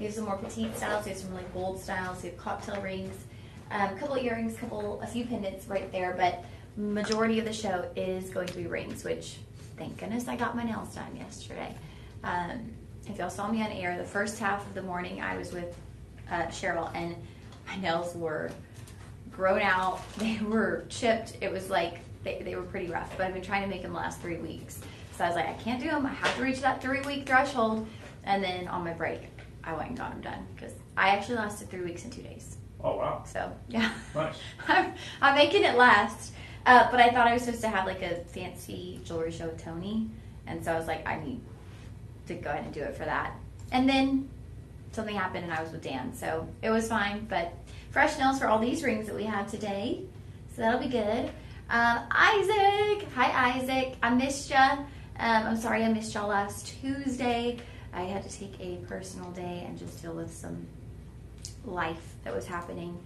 We have some more petite styles. We have some really bold styles. We have cocktail rings, a couple of earrings, a few pendants right there. But majority of the show is going to be rings, which thank goodness I got my nails done yesterday. If y'all saw me on air, the first half of the morning I was with Cheryl, and my nails were grown out. They were chipped. It was like they were pretty rough, but I've been trying to make them last 3 weeks. So I was like, I can't do them. I have to reach that 3-week threshold. And then on my break, I went and got them done because I actually lasted 3 weeks and 2 days. Oh, wow. So, yeah. Nice. I'm making it last. But I thought I was supposed to have like a fancy jewelry show with Tony. And so I was like, I need to go ahead and do it for that. And then something happened and I was with Dan. So it was fine. But fresh nails for all these rings that we have today. So that'll be good. Isaac. Hi, Isaac. I missed ya. I'm sorry I missed y'all last Tuesday. I had to take a personal day and just deal with some life that was happening.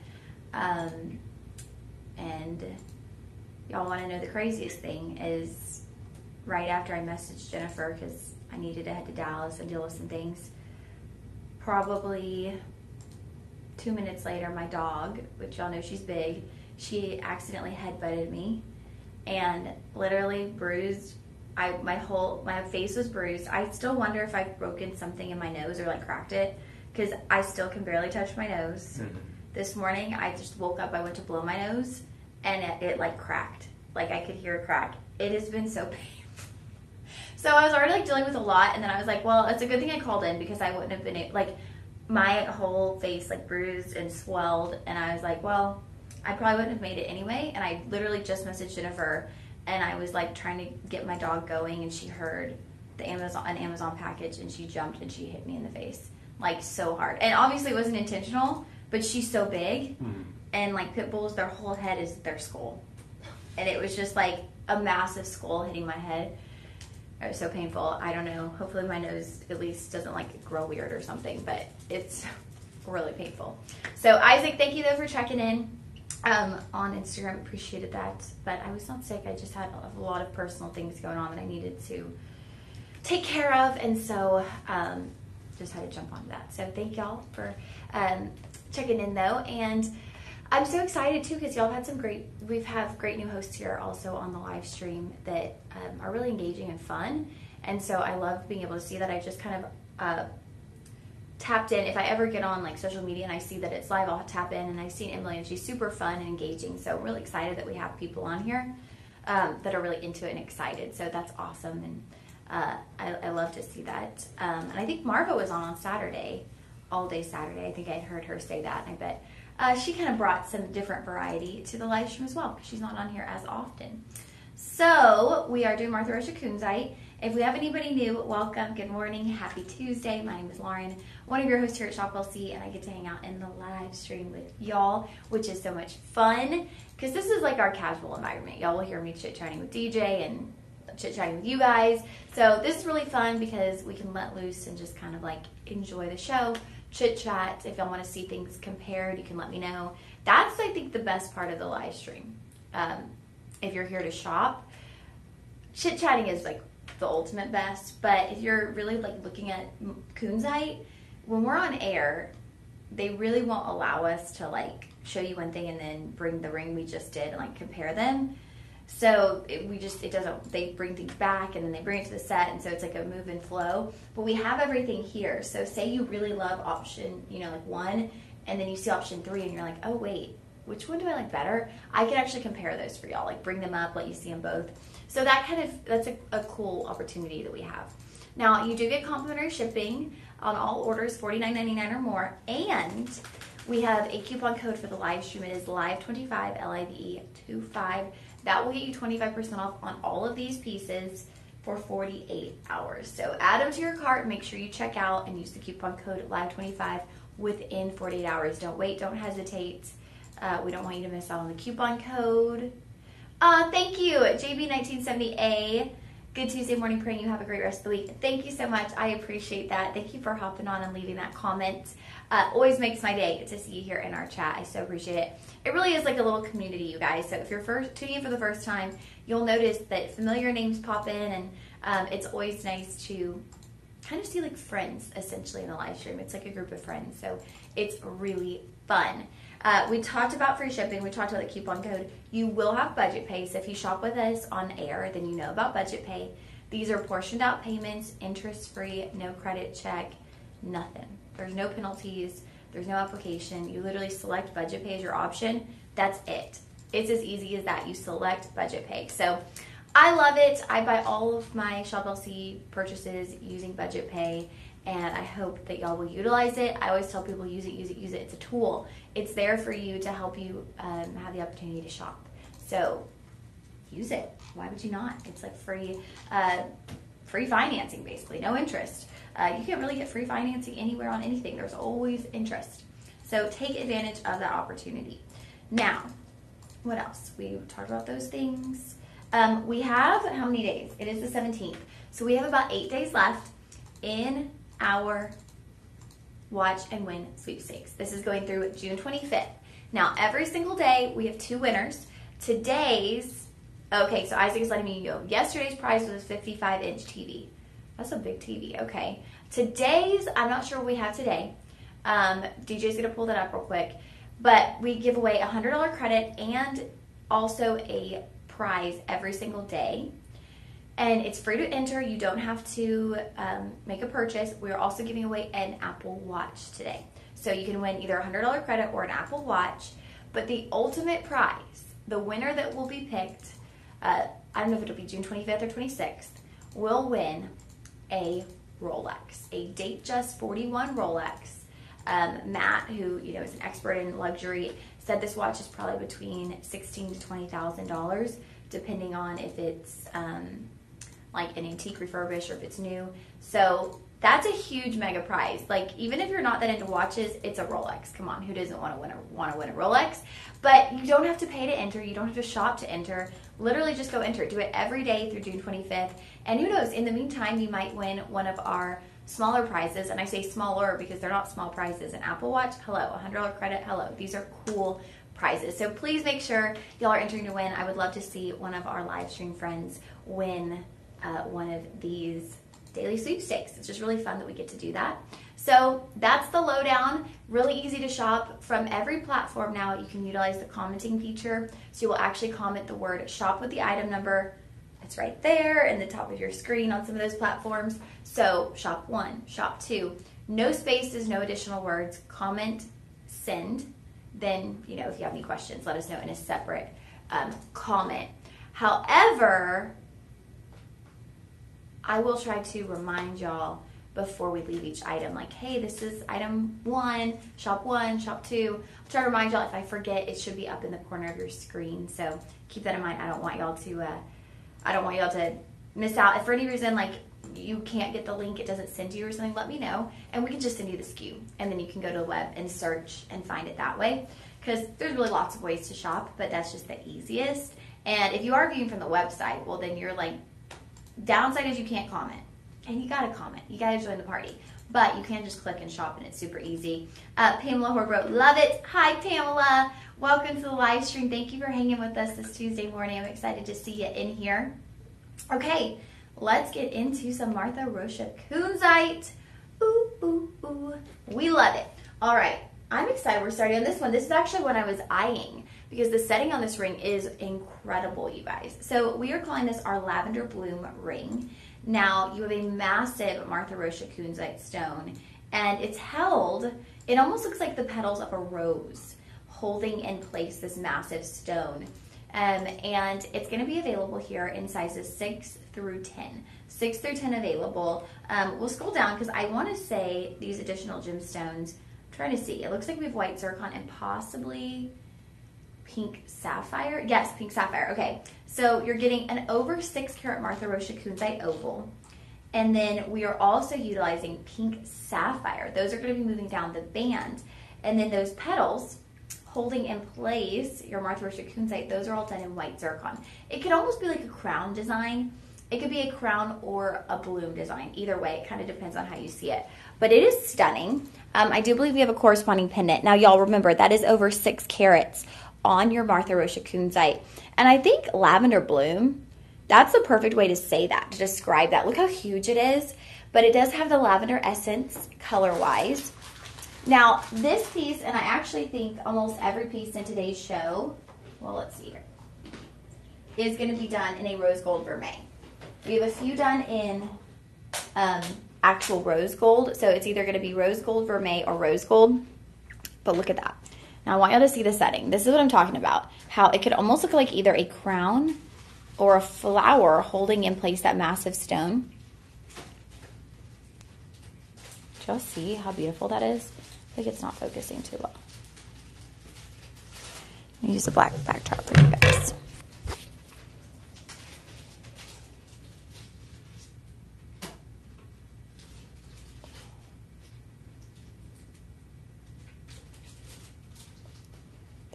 And y'all want to know the craziest thing is right after I messaged Jennifer because I needed to head to Dallas and deal with some things, probably 2 minutes later, my dog, which y'all know she's big, she accidentally headbutted me and literally bruised. My face was bruised. I still wonder if I've broken something in my nose or like cracked it because I still can barely touch my nose. Mm-hmm. This morning I just woke up, I went to blow my nose and it like cracked. Like I could hear a crack. It has been so painful. So I was already like dealing with a lot and then I was like, well, it's a good thing I called in because I wouldn't have been like my whole face like bruised and swelled and I was like, well, I probably wouldn't have made it anyway. And I literally just messaged Jennifer and I was like trying to get my dog going and she heard an Amazon package and she jumped and she hit me in the face like so hard. And obviously it wasn't intentional, but she's so big and like pit bulls, their whole head is their skull. And it was just like a massive skull hitting my head. It was so painful. I don't know. Hopefully my nose at least doesn't like grow weird or something, but it's really painful. So Isaac, thank you though for checking in. On Instagram, appreciated that, but I was not sick. I just had a lot of personal things going on that I needed to take care of, and so just had to jump on that. So thank y'all for checking in though, and I'm so excited too because y'all have had we've had great new hosts here also on the live stream that are really engaging and fun, and so I love being able to see that. I just kind of tapped in. If I ever get on like social media and I see that it's live, I'll tap in, and I've seen Emily and she's super fun and engaging, so I'm really excited that we have people on here that are really into it and excited, so that's awesome, and I love to see that. And I think Marva was on Saturday, all day Saturday. I think I had heard her say that, and I bet she kind of brought some different variety to the live stream as well because she's not on here as often. So we are doing Martha Rocha Kunzite. If we have anybody new, welcome, good morning, happy Tuesday. My name is Lauren, one of your hosts here at Shop LC, and I get to hang out in the live stream with y'all, which is so much fun because this is like our casual environment. Y'all will hear me chit-chatting with DJ and chit-chatting with you guys. So this is really fun because we can let loose and just kind of like enjoy the show, chit-chat. If y'all want to see things compared, you can let me know. That's, I think, the best part of the live stream. If you're here to shop, chit-chatting is like the ultimate best, but if you're really like looking at Kunzite, when we're on air, they really won't allow us to like show you one thing and then bring the ring we just did and like compare them. So they bring things back and then they bring it to the set, and so it's like a move and flow. But we have everything here. So say you really love option, like 1, and then you see option 3 and you're like, oh wait, which one do I like better? I can actually compare those for y'all, like bring them up, let you see them both. So that's a cool opportunity that we have. Now, you do get complimentary shipping on all orders $49.99 or more, and we have a coupon code for the live stream. It is LIVE25, LIVE25. That will get you 25% off on all of these pieces for 48 hours. So add them to your cart and make sure you check out and use the coupon code LIVE25 within 48 hours. Don't wait, don't hesitate. We don't want you to miss out on the coupon code. Thank you, JB1970A. Good Tuesday morning, praying you have a great rest of the week. Thank you so much. I appreciate that. Thank you for hopping on and leaving that comment. Always makes my day to see you here in our chat. I so appreciate it. It really is like a little community, you guys. So if you're tuning in for the first time, you'll notice that familiar names pop in, and it's always nice to kind of see like friends essentially in the live stream. It's like a group of friends, so it's really fun. We talked about free shipping. We talked about the coupon code. You will have budget pay, so if you shop with us on air, then you know about budget pay. These are portioned out payments, interest-free, no credit check, nothing. There's no penalties. There's no application. You literally select budget pay as your option. That's it. It's as easy as that. You select budget pay. So I love it. I buy all of my Shop LC purchases using budget pay, and I hope that y'all will utilize it. I always tell people use it, use it, use it. It's a tool. It's there for you to help you have the opportunity to shop. So use it. Why would you not? It's like free financing, basically, no interest. You can't really get free financing anywhere on anything. There's always interest. So take advantage of that opportunity. Now, what else? We talked about those things. We have, how many days? It is the 17th. So we have about 8 days left in our Watch and Win sweepstakes. This is going through June 25th. Now, every single day, we have 2 winners. Today's, okay, so Isaac is letting me know. Yesterday's prize was a 55-inch TV. That's a big TV, okay. Today's, I'm not sure what we have today. DJ's gonna pull that up real quick. But we give away a $100 credit and also a prize every single day. And it's free to enter. You don't have to make a purchase. We're also giving away an Apple Watch today. So you can win either a $100 credit or an Apple Watch. But the ultimate prize, the winner that will be picked, I don't know if it'll be June 25th or 26th, will win a Rolex, a Datejust 41 Rolex. Matt, who is an expert in luxury, said this watch is probably between $16,000 to $20,000, depending on if it's like an antique refurbish or if it's new. So that's a huge mega prize. Like, even if you're not that into watches, it's a Rolex. Come on, who doesn't want to win a Rolex? But you don't have to pay to enter. You don't have to shop to enter. Literally just go enter. Do it every day through June 25th. And who knows, in the meantime, you might win one of our smaller prizes. And I say smaller because they're not small prizes. An Apple Watch, hello. A $100 credit, hello. These are cool prizes. So please make sure y'all are entering to win. I would love to see one of our live stream friends win one of these daily sweepstakes. It's just really fun that we get to do that. So that's the lowdown. Really easy to shop from every platform now. You can utilize the commenting feature. So you will actually comment the word shop with the item number. It's right there in the top of your screen on some of those platforms. So shop 1, shop 2, no spaces, no additional words, comment, send. Then, if you have any questions, let us know in a separate comment. However, I will try to remind y'all before we leave each item, like, hey, this is item 1, shop 2. I'll try to remind y'all. If I forget, it should be up in the corner of your screen. So keep that in mind. I don't want y'all to miss out. If for any reason, like, you can't get the link, it doesn't send to you or something, let me know, and we can just send you the SKU, and then you can go to the web and search and find it that way, because there's really lots of ways to shop, but that's just the easiest. And if you are viewing from the website, well, then you're like, downside is you can't comment, and you gotta comment, you gotta join the party, but you can just click and shop, and it's super easy. Pamela Horbrook, love it. Hi, Pamela. Welcome to the live stream. Thank you for hanging with us this Tuesday morning. I'm excited to see you in here. Okay, let's get into some Martha Rocha Kunzite. Ooh, ooh, ooh. We love it. All right, I'm excited. We're starting on this one. This is actually what I was eyeing because the setting on this ring is incredible, you guys. So we are calling this our Lavender Bloom ring. Now, you have a massive Martha Rocha Kunzite stone, and it's held, it almost looks like the petals of a rose holding in place this massive stone. And it's going to be available here in sizes 6 through 10. 6 through 10 available. We'll scroll down because I want to say these additional gemstones. I'm trying to see. It looks like we have white zircon and possibly pink sapphire. Yes, pink sapphire. Okay. So you're getting an over 6 karat Martha Rocha Kunzite oval. And then we are also utilizing pink sapphire. Those are going to be moving down the band. And then those petals holding in place your Martha Rocha Kunzite, those are all done in white zircon. It could almost be like a crown design. It could be a crown or a bloom design. Either way, it kind of depends on how you see it. But it is stunning. I do believe we have a corresponding pendant. Now, y'all remember, that is over 6 carats on your Martha Rocha Kunzite. And I think lavender bloom, that's the perfect way to say that, to describe that. Look how huge it is. but it does have the lavender essence color-wise. Now, this piece, and I actually think almost every piece in today's show, well, let's see here, is going to be done in a rose gold vermeil. We have a few done in actual rose gold, so it's either going to be rose gold vermeil or rose gold, but look at that. Now, I want y'all to see the setting. This is what I'm talking about, how it could almost look like either a crown or a flower holding in place that massive stone. Do y'all see how beautiful that is? I think it's not focusing too well. Let me use a black backdrop for you guys.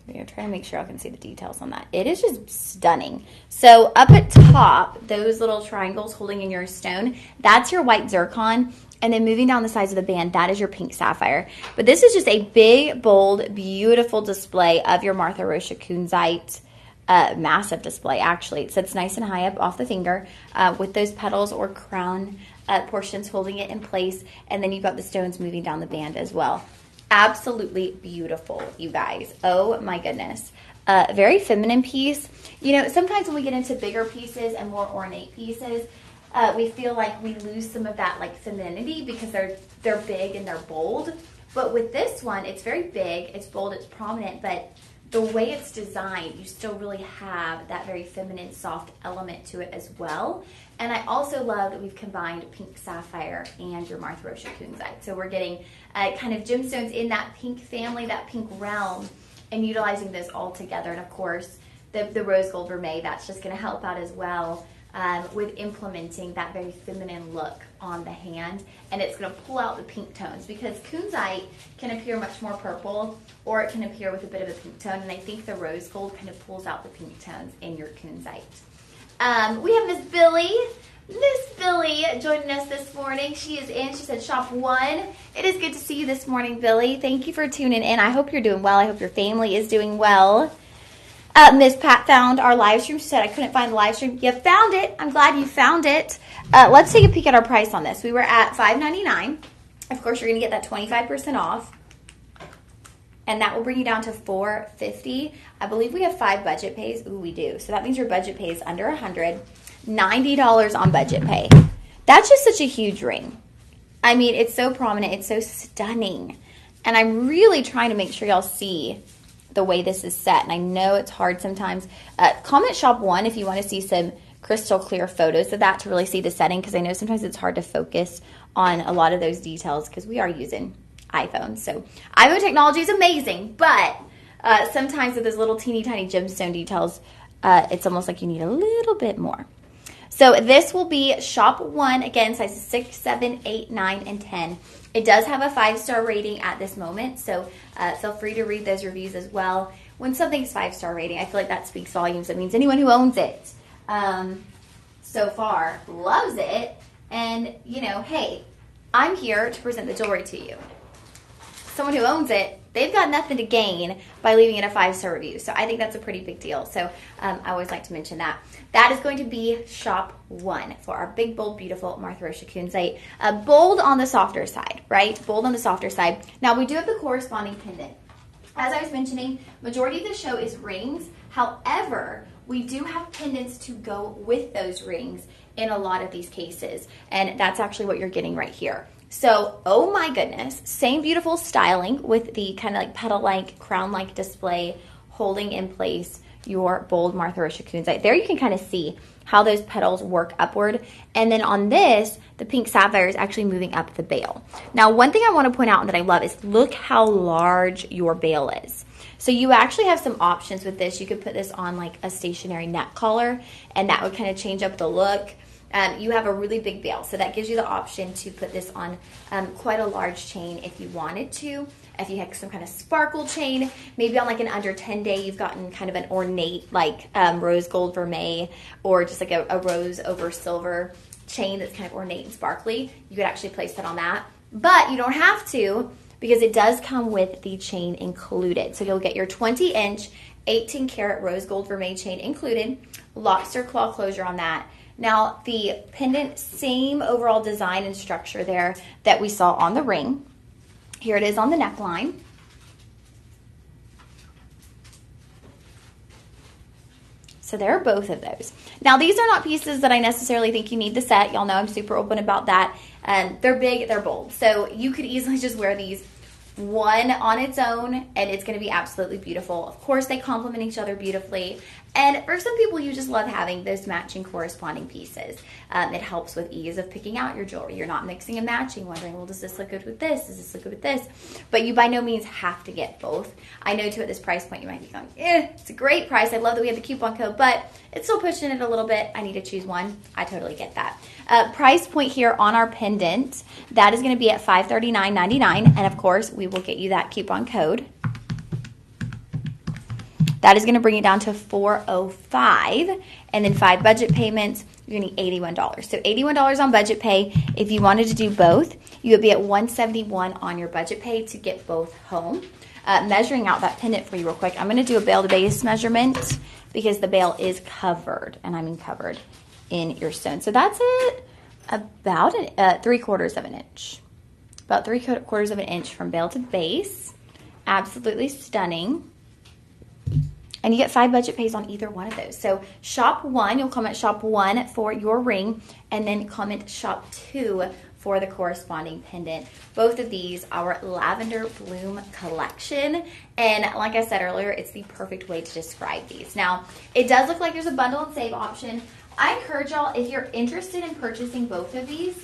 We're trying to make sure I can see the details on that. It is just stunning. So up at top, those little triangles holding in your stone, that's your white zircon. And then moving down the sides of the band, that is your pink sapphire. But this is just a big, bold, beautiful display of your Martha Rocha Kunzite. Massive display, actually. It sits nice and high up off the finger with those petals or crown portions holding it in place. And then you've got the stones moving down the band as well. Absolutely beautiful, you guys. Oh my goodness. Very feminine piece. You know, sometimes when we get into bigger pieces and more ornate pieces, we feel like we lose some of that like femininity because they're big and they're bold. But with this one, it's very big, it's bold, it's prominent, but the way it's designed, you still really have that very feminine, soft element to it as well. And I also love that we've combined pink sapphire and your Martha Rocha Kunzite. So we're getting kind of gemstones in that pink family, that pink realm, and utilizing those all together. And of course, the rose gold vermeil, that's just going to help out as well with implementing that very feminine look on the hand. And it's going to pull out the pink tones because Kunzite can appear much more purple or it can appear with a bit of a pink tone. And I think the rose gold kind of pulls out the pink tones in your Kunzite. We have Miss Billy. Miss Billy joining us this morning. She is in. She said shop 1. It is good to see you this morning, Billy. Thank you for tuning in. I hope you're doing well. I hope your family is doing well. Miss Pat found our live stream. She said, I couldn't find the live stream. You found it. I'm glad you found it. Let's take a peek at our price on this. We were at $5.99. Of course, you're going to get that 25% off. And that will bring you down to $4.50. I believe we have 5 budget pays. Ooh, we do. So that means your budget pay is under $100. $90 on budget pay. That's just such a huge ring. I mean, it's so prominent. It's so stunning. And I'm really trying to make sure y'all see the way this is set. And I know it's hard sometimes. Comment shop 1 if you want to see some crystal clear photos of that to really see the setting, because I know sometimes it's hard to focus on a lot of those details because we are using iPhone. So iPhone technology is amazing, but sometimes with those little teeny tiny gemstone details, it's almost like you need a little bit more. So this will be shop 1, again, sizes 6, 7, 8, 9, and 10. It does have a 5-star rating at this moment, so feel free to read those reviews as well. When something's 5-star rating, I feel like that speaks volumes. It means anyone who owns it so far loves it. And, you know, hey, I'm here to present the jewelry to you. Someone who owns it, they've got nothing to gain by leaving it a 5-star review. So I think that's a pretty big deal. So I always like to mention that. That is going to be shop 1 for our big, bold, beautiful Martha Rocha Kunzite. Bold on the softer side, right? Bold on the softer side. Now, we do have the corresponding pendant. As I was mentioning, majority of the show is rings. However, we do have pendants to go with those rings in a lot of these cases. And that's actually what you're getting right here. So, oh my goodness, same beautiful styling with the kind of like petal-like, crown-like display holding in place your bold Martha Rocha Kunzite. There you can kind of see how those petals work upward. And then on this, the pink sapphire is actually moving up the bail. Now, one thing I want to point out that I love is look how large your bail is. So you actually have some options with this. You could put this on like a stationary neck collar, and that would kind of change up the look. You have a really big bail, so that gives you the option to put this on quite a large chain if you wanted to. If you had some kind of sparkle chain, maybe on like an under 10 day, you've gotten kind of an ornate like rose gold vermeil, or just like a rose over silver chain that's kind of ornate and sparkly. You could actually place that on that, but you don't have to because it does come with the chain included. So you'll get your 20-inch, 18 karat rose gold vermeil chain included, lobster claw closure on that. Now the pendant, same overall design and structure there that we saw on the ring. Here it is on the neckline. So there are both of those. Now these are not pieces that I necessarily think you need the set. Y'all know I'm super open about that. They're big, they're bold. So you could easily just wear these one on its own and it's going to be absolutely beautiful. Of course, they complement each other beautifully. And for some people, you just love having those matching corresponding pieces. It helps with ease of picking out your jewelry. You're not mixing and matching, wondering, well, does this look good with this? Does this look good with this? But you by no means have to get both. I know too at this price point, you might be going, it's a great price. I love that we have the coupon code, but it's still pushing it a little bit. I need to choose one. I totally get that. Price point here on our pendant, that is going to be at $539.99. And of course, we will get you that coupon code. That is going to bring you down to $405, and then 5 budget payments, you're going to need $81. So $81 on budget pay. If you wanted to do both, you would be at $171 on your budget pay to get both home. Measuring out that pendant for you real quick, I'm going to do a bail to base measurement because the bail is covered, and I mean covered in your stone. So that's it, about 3/4 of an inch. About 3/4 of an inch from bail to base. Absolutely stunning. And you get 5 budget pays on either one of those. So shop 1, you'll comment shop 1 for your ring, and then comment shop 2 for the corresponding pendant. Both of these are lavender bloom collection. And like I said earlier, it's the perfect way to describe these. Now, it does look like there's a bundle and save option. I encourage y'all, if you're interested in purchasing both of these,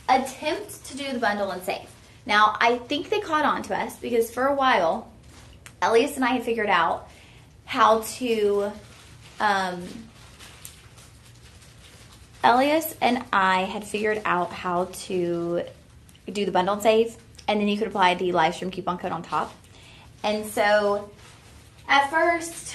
attempt to do the bundle and save. Now, I think they caught on to us because for a while, Elias and I had figured out how to, Elias and I had figured out how to do the bundle and save, and then you could apply the live stream coupon code on top. And so at first,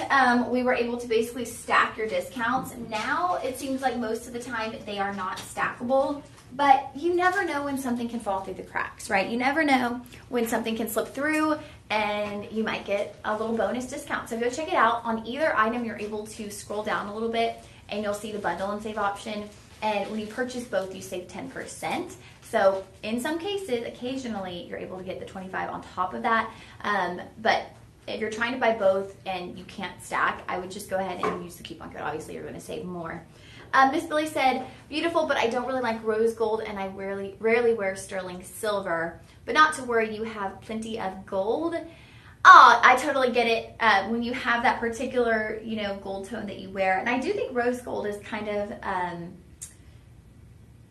we were able to basically stack your discounts. Now it seems like most of the time they are not stackable, but you never know when something can fall through the cracks, right? You never know when something can slip through and you might get a little bonus discount. So go check it out. On either item, you're able to scroll down a little bit and you'll see the bundle and save option. And when you purchase both, you save 10%. So in some cases, occasionally, you're able to get the 25 on top of that. But if you're trying to buy both and you can't stack, I would just go ahead and use the coupon code. Obviously, you're going to save more. Miss Billy said, beautiful, but I don't really like rose gold, and I rarely wear sterling silver. But not to worry, you have plenty of gold. Oh, I totally get it. When you have that particular, gold tone that you wear, and I do think rose gold is kind of,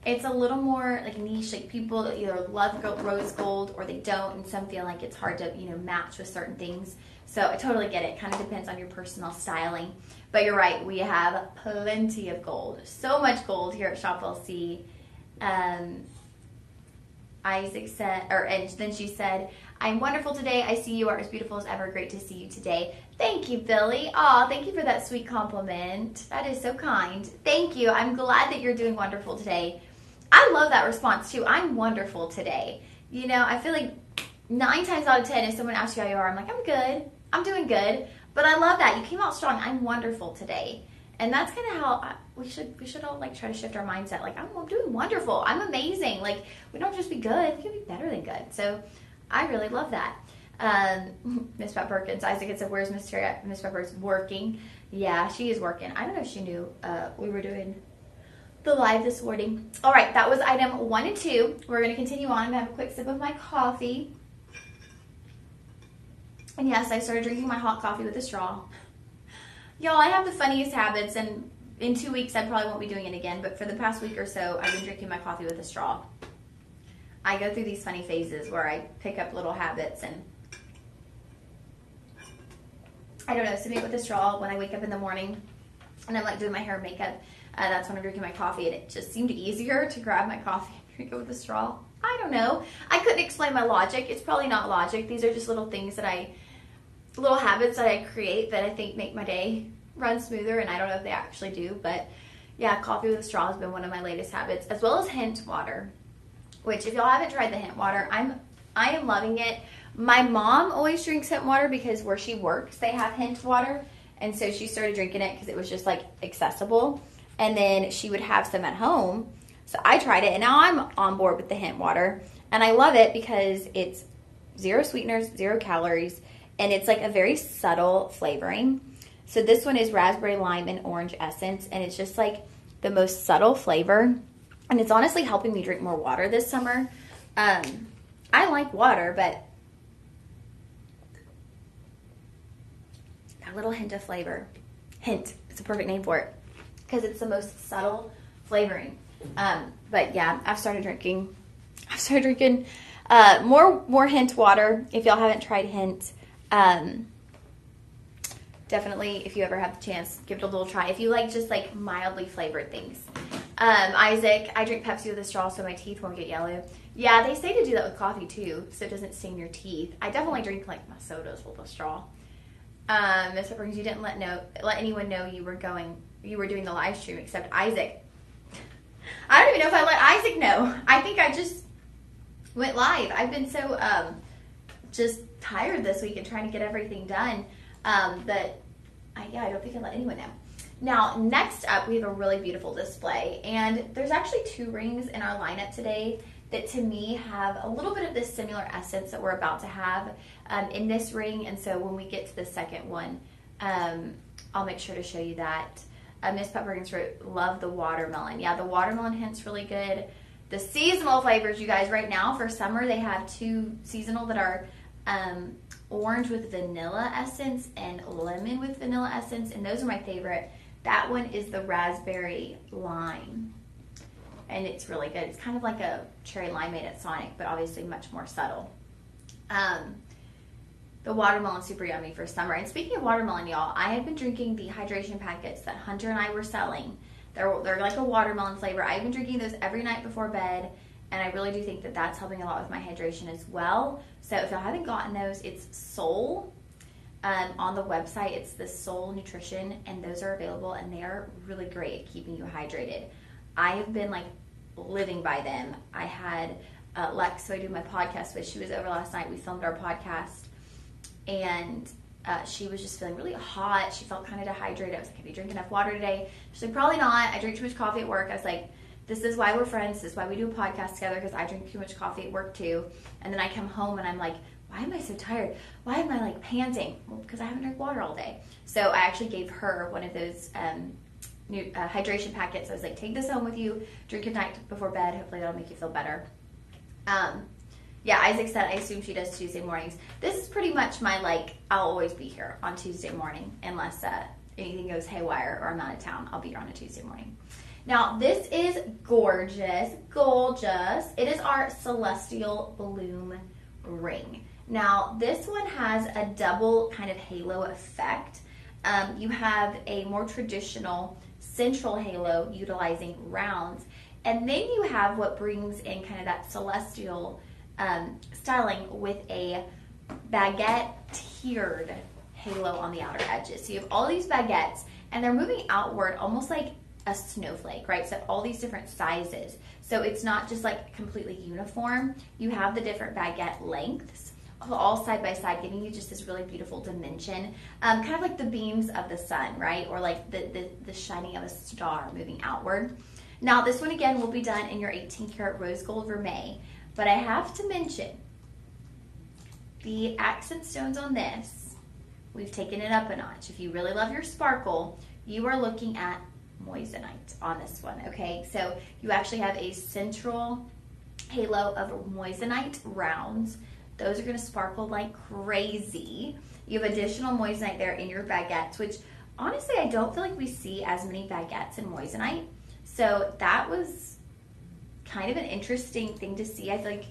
it's a little more like niche. Like people either love rose gold or they don't, and some feel like it's hard to, match with certain things. So I totally get it. Kind of depends on your personal styling. But you're right, we have plenty of gold. So much gold here at Shop LC. Isaac said, and then she said, I'm wonderful today. I see you are as beautiful as ever. Great to see you today. Thank you, Billy. Aw, thank you for that sweet compliment. That is so kind. Thank you. I'm glad that you're doing wonderful today. I love that response too. I'm wonderful today. I feel like 9 times out of 10, if someone asks you how you are, I'm like, I'm good. I'm doing good. But I love that. You came out strong. I'm wonderful today. And that's kind of how we should all try to shift our mindset. Like, I'm doing wonderful. I'm amazing. Like, we don't just be good. We can be better than good. So I really love that. Miss Pat Perkins, Isaac had said, where's Miss Pepper's working? Yeah, she is working. I don't know if she knew we were doing the live this morning. All right, that was item 1 and 2. We're going to continue on. I'm going to have a quick sip of my coffee. And yes, I started drinking my hot coffee with a straw. Y'all, I have the funniest habits, and in 2 weeks I probably won't be doing it again, but for the past week or so, I've been drinking my coffee with a straw. I go through these funny phases where I pick up little habits, and I don't know, sipping with a straw when I wake up in the morning and I'm like doing my hair and makeup, that's when I'm drinking my coffee, and it just seemed easier to grab my coffee and drink it with a straw. I don't know. I couldn't explain my logic. It's probably not logic. These are just little things little habits that I create that I think make my day run smoother, and I don't know if they actually do, but yeah, coffee with a straw has been one of my latest habits, as well as hint water, which if y'all haven't tried the hint water, I am loving it. My mom always drinks hint water because where she works, they have hint water, and so she started drinking it because it was just like accessible. and then she would have some at home. So I tried it, and now I'm on board with the hint water, and I love it because it's 0 sweeteners, 0 calories, and it's like a very subtle flavoring. So this one is raspberry, lime, and orange essence, and it's just like the most subtle flavor, and it's honestly helping me drink more water this summer. I like water, but that little hint of flavor, hint, it's a perfect name for it, because it's the most subtle flavoring. But yeah, I've started drinking more hint water. If y'all haven't tried hint, definitely, if you ever have the chance, give it a little try. If you like just like mildly flavored things. Isaac, I drink Pepsi with a straw so my teeth won't get yellow. Yeah, they say to do that with coffee too, so it doesn't stain your teeth. I definitely drink like my sodas with a straw. Miss Springs, you didn't let anyone know you were doing the live stream except Isaac. I don't even know if I let Isaac know. I think I just went live. I've been so just tired this week and trying to get everything done that I don't think I let anyone know. Now, next up, we have a really beautiful display, and there's actually 2 rings in our lineup today that to me have a little bit of this similar essence that we're about to have in this ring, and so when we get to the second one, I'll make sure to show you that. Miss Pepperkins wrote, love the watermelon. Yeah, the watermelon hint's really good. The seasonal flavors, you guys, right now for summer, they have 2 seasonal that are orange with vanilla essence and lemon with vanilla essence, and those are my favorite. That one is the raspberry lime, and it's really good. It's kind of like a cherry limeade at Sonic, but obviously much more subtle. The watermelon's super yummy for summer. And speaking of watermelon, y'all, I have been drinking the hydration packets that Hunter and I were selling. They're like a watermelon flavor. I've been drinking those every night before bed, and I really do think that that's helping a lot with my hydration as well. So if y'all haven't gotten those, it's Soul. On the website, it's the Soul Nutrition, and those are available, and they are really great at keeping you hydrated. I have been like living by them. I had Lex, who I do my podcast with, she was over last night. We filmed our podcast, and she was just feeling really hot. She felt kind of dehydrated. I was like, have you drank enough water today? She's like, probably not. I drink too much coffee at work. I was like, this is why we're friends. This is why we do a podcast together, because I drink too much coffee at work too. And then I come home and I'm like, why am I so tired? Why am I like panting? Well, because I haven't drank water all day. So I actually gave her one of those new hydration packets. I was like, take this home with you, drink it night before bed. Hopefully that'll make you feel better. Yeah, Isaac said, I assume she does Tuesday mornings. This is pretty much my, like, I'll always be here on Tuesday morning unless anything goes haywire or I'm out of town. I'll be here on a Tuesday morning. Now, this is gorgeous, gorgeous. It is our Celestial Bloom ring. Now, this one has a double kind of halo effect. You have a more traditional central halo utilizing rounds, and then you have what brings in kind of that celestial styling with a baguette tiered halo on the outer edges. So you have all these baguettes, and they're moving outward almost like a snowflake, right? So all these different sizes. So it's not just like completely uniform. You have the different baguette lengths all side by side, giving you just this really beautiful dimension, kind of like the beams of the sun, right? Or like the shining of a star moving outward. Now, this one again will be done in your 18 karat rose gold vermeil, but I have to mention the accent stones on this. We've taken it up a notch. If you really love your sparkle, you are looking at moissanite on this one, okay? So you actually have a central halo of moissanite rounds. Those are going to sparkle like crazy. You have additional moissanite there in your baguettes, which honestly I don't feel like we see as many baguettes in moissanite. So that was kind of an interesting thing to see. I feel like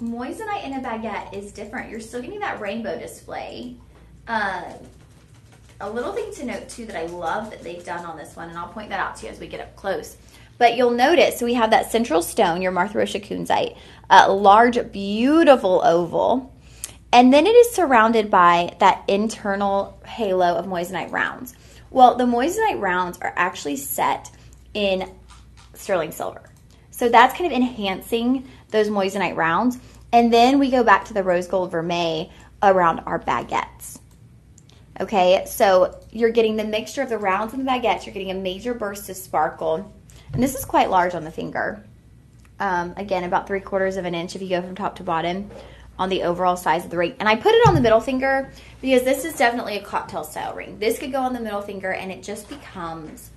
moissanite in a baguette is different. You're still getting that rainbow display. A little thing to note too that I love that they've done on this one, and I'll point that out to you as we get up close. But you'll notice, so we have that central stone, your Martha Rocha Kunzite, a large, beautiful oval. And then it is surrounded by that internal halo of moissanite rounds. Well, the moissanite rounds are actually set in sterling silver. So that's kind of enhancing those moissanite rounds. And then we go back to the rose gold vermeil around our baguettes. Okay, so you're getting the mixture of the rounds and the baguettes. You're getting a major burst of sparkle. And this is quite large on the finger. Again, about 3/4 of an inch if you go from top to bottom on the overall size of the ring. And I put it on the middle finger because this is definitely a cocktail style ring. This could go on the middle finger and it just becomes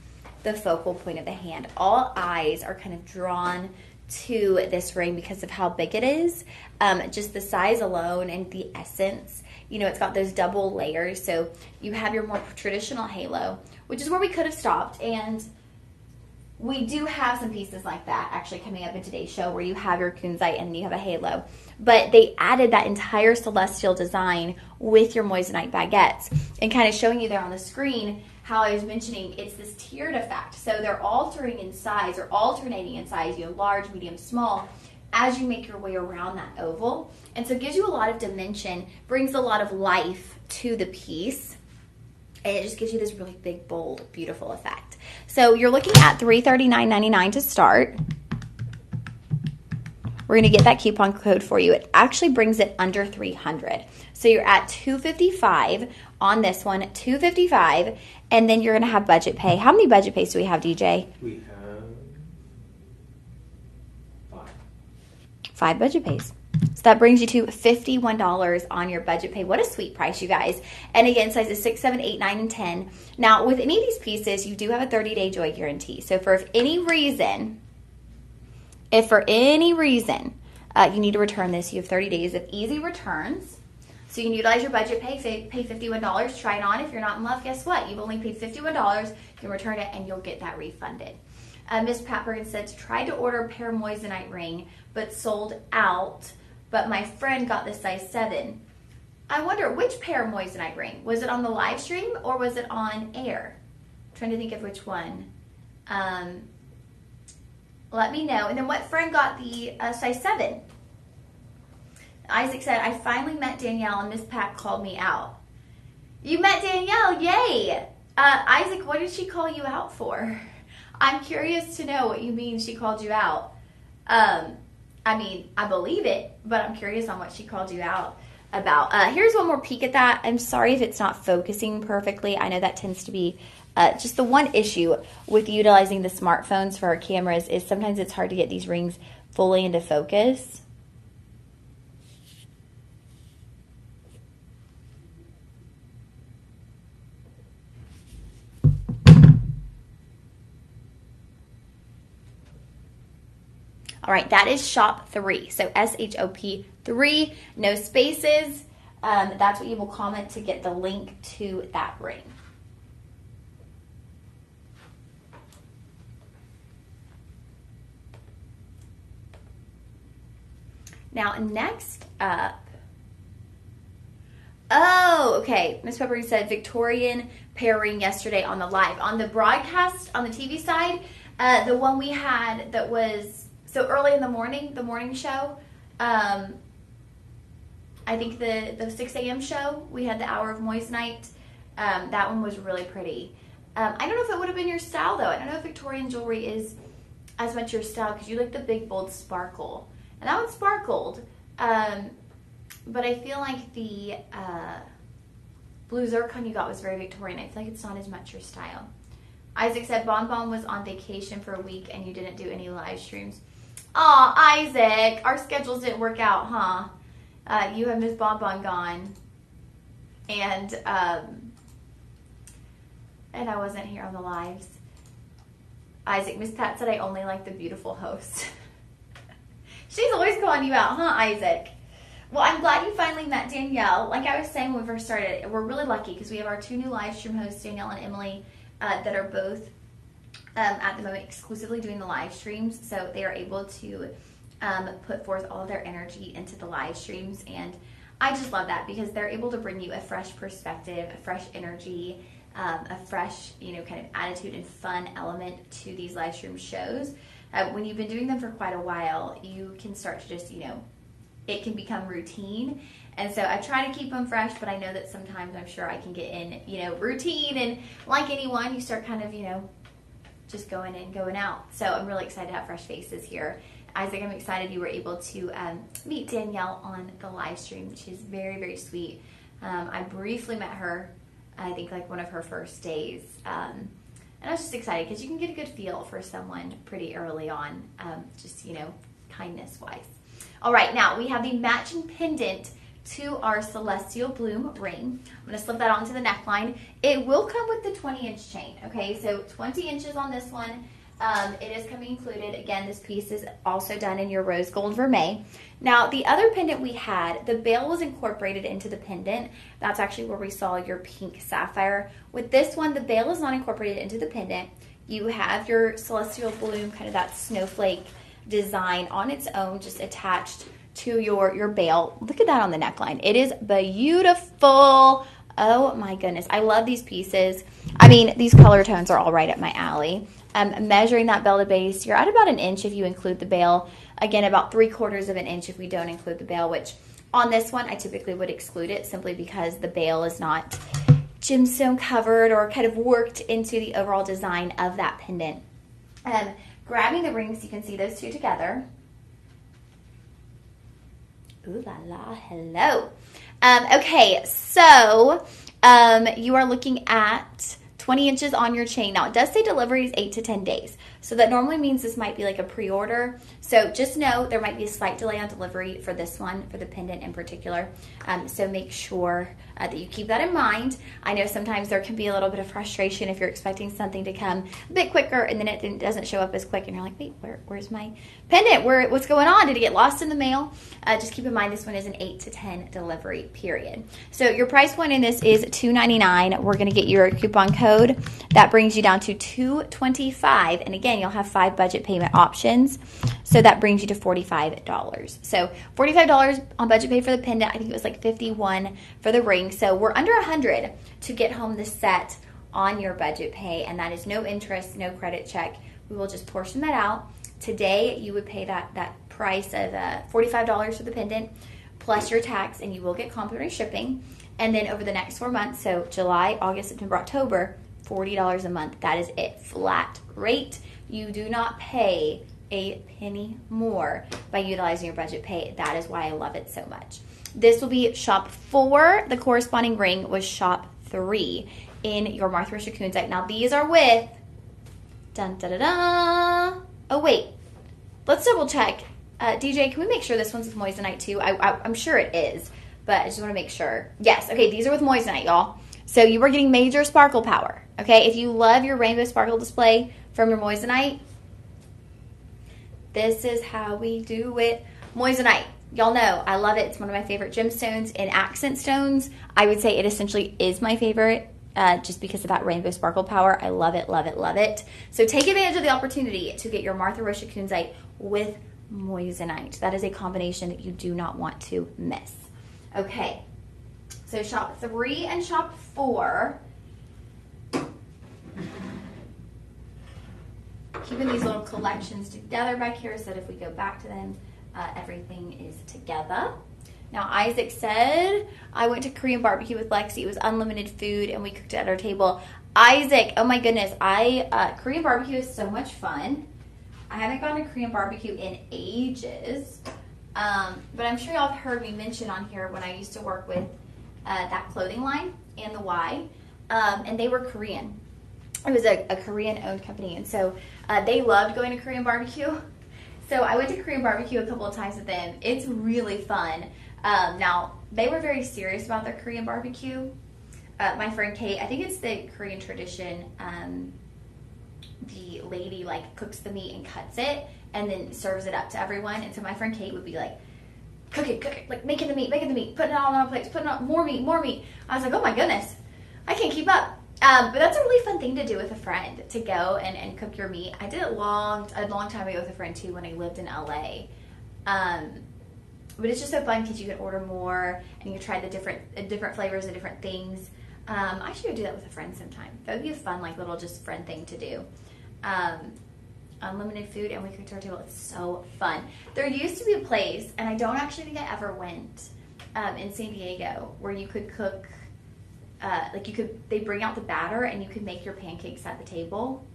the focal point of the hand. All eyes are kind of drawn to this ring because of how big it is. Just the size alone and the essence. You know, it's got those double layers. So you have your more traditional halo, which is where we could have stopped. And we do have some pieces like that actually coming up in today's show where you have your kunzite and you have a halo. But they added that entire celestial design with your moissanite baguettes and kind of showing you there on the screen how I was mentioning it's this tiered effect. So they're altering in size or alternating in size, you know, large, medium, small, as you make your way around that oval. And so it gives you a lot of dimension, brings a lot of life to the piece. And it just gives you this really big, bold, beautiful effect. So you're looking at $339.99 to start. We're going to get that coupon code for you. It actually brings it under $300. So you're at $255 on this one, $255, and then you're going to have budget pay. How many budget pays do we have, DJ? We have 5. 5 budget pays. So that brings you to $51 on your budget pay. What a sweet price, you guys. And again, sizes 6, 7, 8, 9, and 10. Now, with any of these pieces, you do have a 30-day joy guarantee. So if for any reason you need to return this, you have 30 days of easy returns. So you can utilize your budget pay $51, try it on. If you're not in love, guess what? You've only paid $51. You can return it and you'll get that refunded. Miss Pat Bergen said, tried to order a pear moissanite ring, but sold out. But my friend got the size 7. I wonder, which pear moissanite ring? Was it on the live stream or was it on air? I'm trying to think of which one. Let me know. And then what friend got the size 7? Isaac said, I finally met Danielle and Miss Pat called me out. You met Danielle, yay! Isaac, what did she call you out for? I'm curious to know what you mean she called you out. I mean, I believe it, but I'm curious on what she called you out about. Here's one more peek at that. I'm sorry if it's not focusing perfectly. I know that tends to be just the one issue with utilizing the smartphones for our cameras is sometimes it's hard to get these rings fully into focus. All right, that is shop 3. So SHOP 3, no spaces. That's what you will comment to get the link to that ring. Now, next up. Oh, okay. Miss Pepper said Victorian pear ring yesterday on the live. On the broadcast, on the TV side, the one we had that was so early in the morning show, I think the 6 a.m. show, we had the Hour of Moissanite. That one was really pretty. I don't know if it would have been your style, though. I don't know if Victorian jewelry is as much your style because you like the big, bold sparkle. And that one sparkled. But I feel like the blue zircon you got was very Victorian. I feel like it's not as much your style. Isaac said Bon Bon was on vacation for a week and you didn't do any live streams. Aw, Isaac, our schedules didn't work out, huh? You have Miss Bon Bon gone. And I wasn't here on the lives. Isaac, Miss Pat said I only like the beautiful host. She's always calling you out, huh, Isaac? Well, I'm glad you finally met Danielle. Like I was saying when we first started, we're really lucky because we have our 2 new live stream hosts, Danielle and Emily, that are both at the moment exclusively doing the live streams. So they are able to put forth all of their energy into the live streams. And I just love that because they're able to bring you a fresh perspective, a fresh energy, a fresh, kind of attitude and fun element to these live stream shows. When you've been doing them for quite a while, you can start to just, it can become routine. And so I try to keep them fresh, but I know that sometimes I'm sure I can get in, routine. And like anyone, you start kind of, just going in, going out. So I'm really excited to have fresh faces here. Isaac, I'm excited you were able to meet Danielle on the live stream. She's very, very sweet. I briefly met her I think like one of her first days. And I was just excited because you can get a good feel for someone pretty early on, just, you know, kindness-wise. All right, now we have the matching pendant to our Celestial Bloom ring. I'm going to slip that onto the neckline. It will come with the 20-inch chain, okay? So 20 inches on this one. It is coming included. Again, this piece is also done in your rose gold vermeil. Now, the other pendant we had, the bail was incorporated into the pendant. That's actually where we saw your pink sapphire. With this one, the bail is not incorporated into the pendant. You have your Celestial Bloom, kind of that snowflake design on its own, just attached to your bail. Look at that on the neckline. It is beautiful. Oh my goodness. I love these pieces. I mean, these color tones are all right up my alley. Measuring that belted base, you're at about 1 inch if you include the bail. Again, about 3/4 of an inch if we don't include the bail, which on this one, I typically would exclude it simply because the bail is not gemstone covered or kind of worked into the overall design of that pendant. Grabbing the rings, you can see those two together. Ooh la la, hello. Okay, so you are looking at 20 inches on your chain. Now, it does say delivery is 8 to 10 days. So that normally means this might be like a pre-order. So just know there might be a slight delay on delivery for this one, for the pendant in particular. So make sure that you keep that in mind. I know sometimes there can be a little bit of frustration if you're expecting something to come a bit quicker and then it doesn't show up as quick and you're like, wait, where's my pendant? What's going on? Did it get lost in the mail? Just keep in mind this one is an 8 to 10 delivery period. So your price point in this is $2.99. We're going to get your coupon code. That brings you down to $2.25. And again, you'll have 5 budget payment options. So that brings you to $45. So $45 on budget pay for the pendant. I think it was like $51 for the ring. So we're under $100 to get home the set on your budget pay. And that is no interest, no credit check. We will just portion that out. Today, you would pay that price of $45 for the pendant plus your tax, and you will get complimentary shipping. And then over the next 4 months, so July, August, September, October, $40 a month. That is it. Flat rate. You do not pay a penny more by utilizing your budget pay. That is why I love it so much. This will be shop 4. The corresponding ring was shop 3 in your Martha Rocha Kunzite. Now these are with dun da da da. Oh wait, let's double check. DJ, can we make sure this one's with moissanite too? I'm sure it is, but I just want to make sure. Yes, okay, these are with moissanite, y'all. So you are getting major sparkle power. Okay, if you love your rainbow sparkle display from your moissanite, this is how we do it. Moissanite, y'all know I love it. It's one of my favorite gemstones and accent stones. I would say it essentially is my favorite just because of that rainbow sparkle power. I love it, love it, love it. So take advantage of the opportunity to get your Martha Rocha Kunzite with moissanite. That is a combination that you do not want to miss. Okay, so shop 3 and shop 4. Keeping these little collections together back here so that if we go back to them, everything is together. Now, Isaac said, I went to Korean barbecue with Lexi. It was unlimited food, and we cooked it at our table. Isaac, oh my goodness. Korean barbecue is so much fun. I haven't gone to Korean barbecue in ages, but I'm sure y'all have heard me mention on here when I used to work with that clothing line and the Y, and they were Korean. It was a Korean-owned company, and so they loved going to Korean barbecue. So I went to Korean barbecue a couple of times with them. It's really fun. Now, they were very serious about their Korean barbecue. My friend Kate, I think it's the Korean tradition, the lady like cooks the meat and cuts it and then serves it up to everyone. And so my friend Kate would be like, cook it, like making the meat, putting it all on plates, putting on more meat. I was like, oh my goodness, I can't keep up. But that's a really fun thing to do with a friend, to go and cook your meat. I did it a long time ago with a friend too when I lived in LA. But it's just so fun because you can order more and you can try the different flavors and different things. I should go do that with a friend sometime. That would be a fun like little just friend thing to do. Unlimited food and we cooked our table. It's so fun. There used to be a place, and I don't actually think I ever went, in San Diego, where you could cook. They bring out the batter and you could make your pancakes at the table.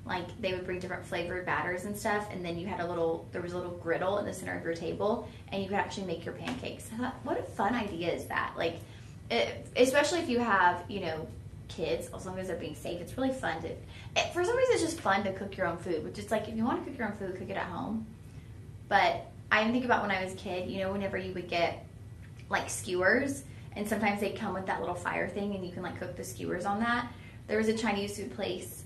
Like they would bring different flavored batters and stuff, and then there was a little griddle in the center of your table, and you could actually make your pancakes. I thought, what a fun idea is that? Like, especially if you have, kids, as long as they're being safe. It's really fun for some reason, it's just fun to cook your own food, which is like, if you want to cook your own food, cook it at home. But I even think about when I was a kid, you know, whenever you would get like skewers, and sometimes they come with that little fire thing, and you can like cook the skewers on that. There was a Chinese food place,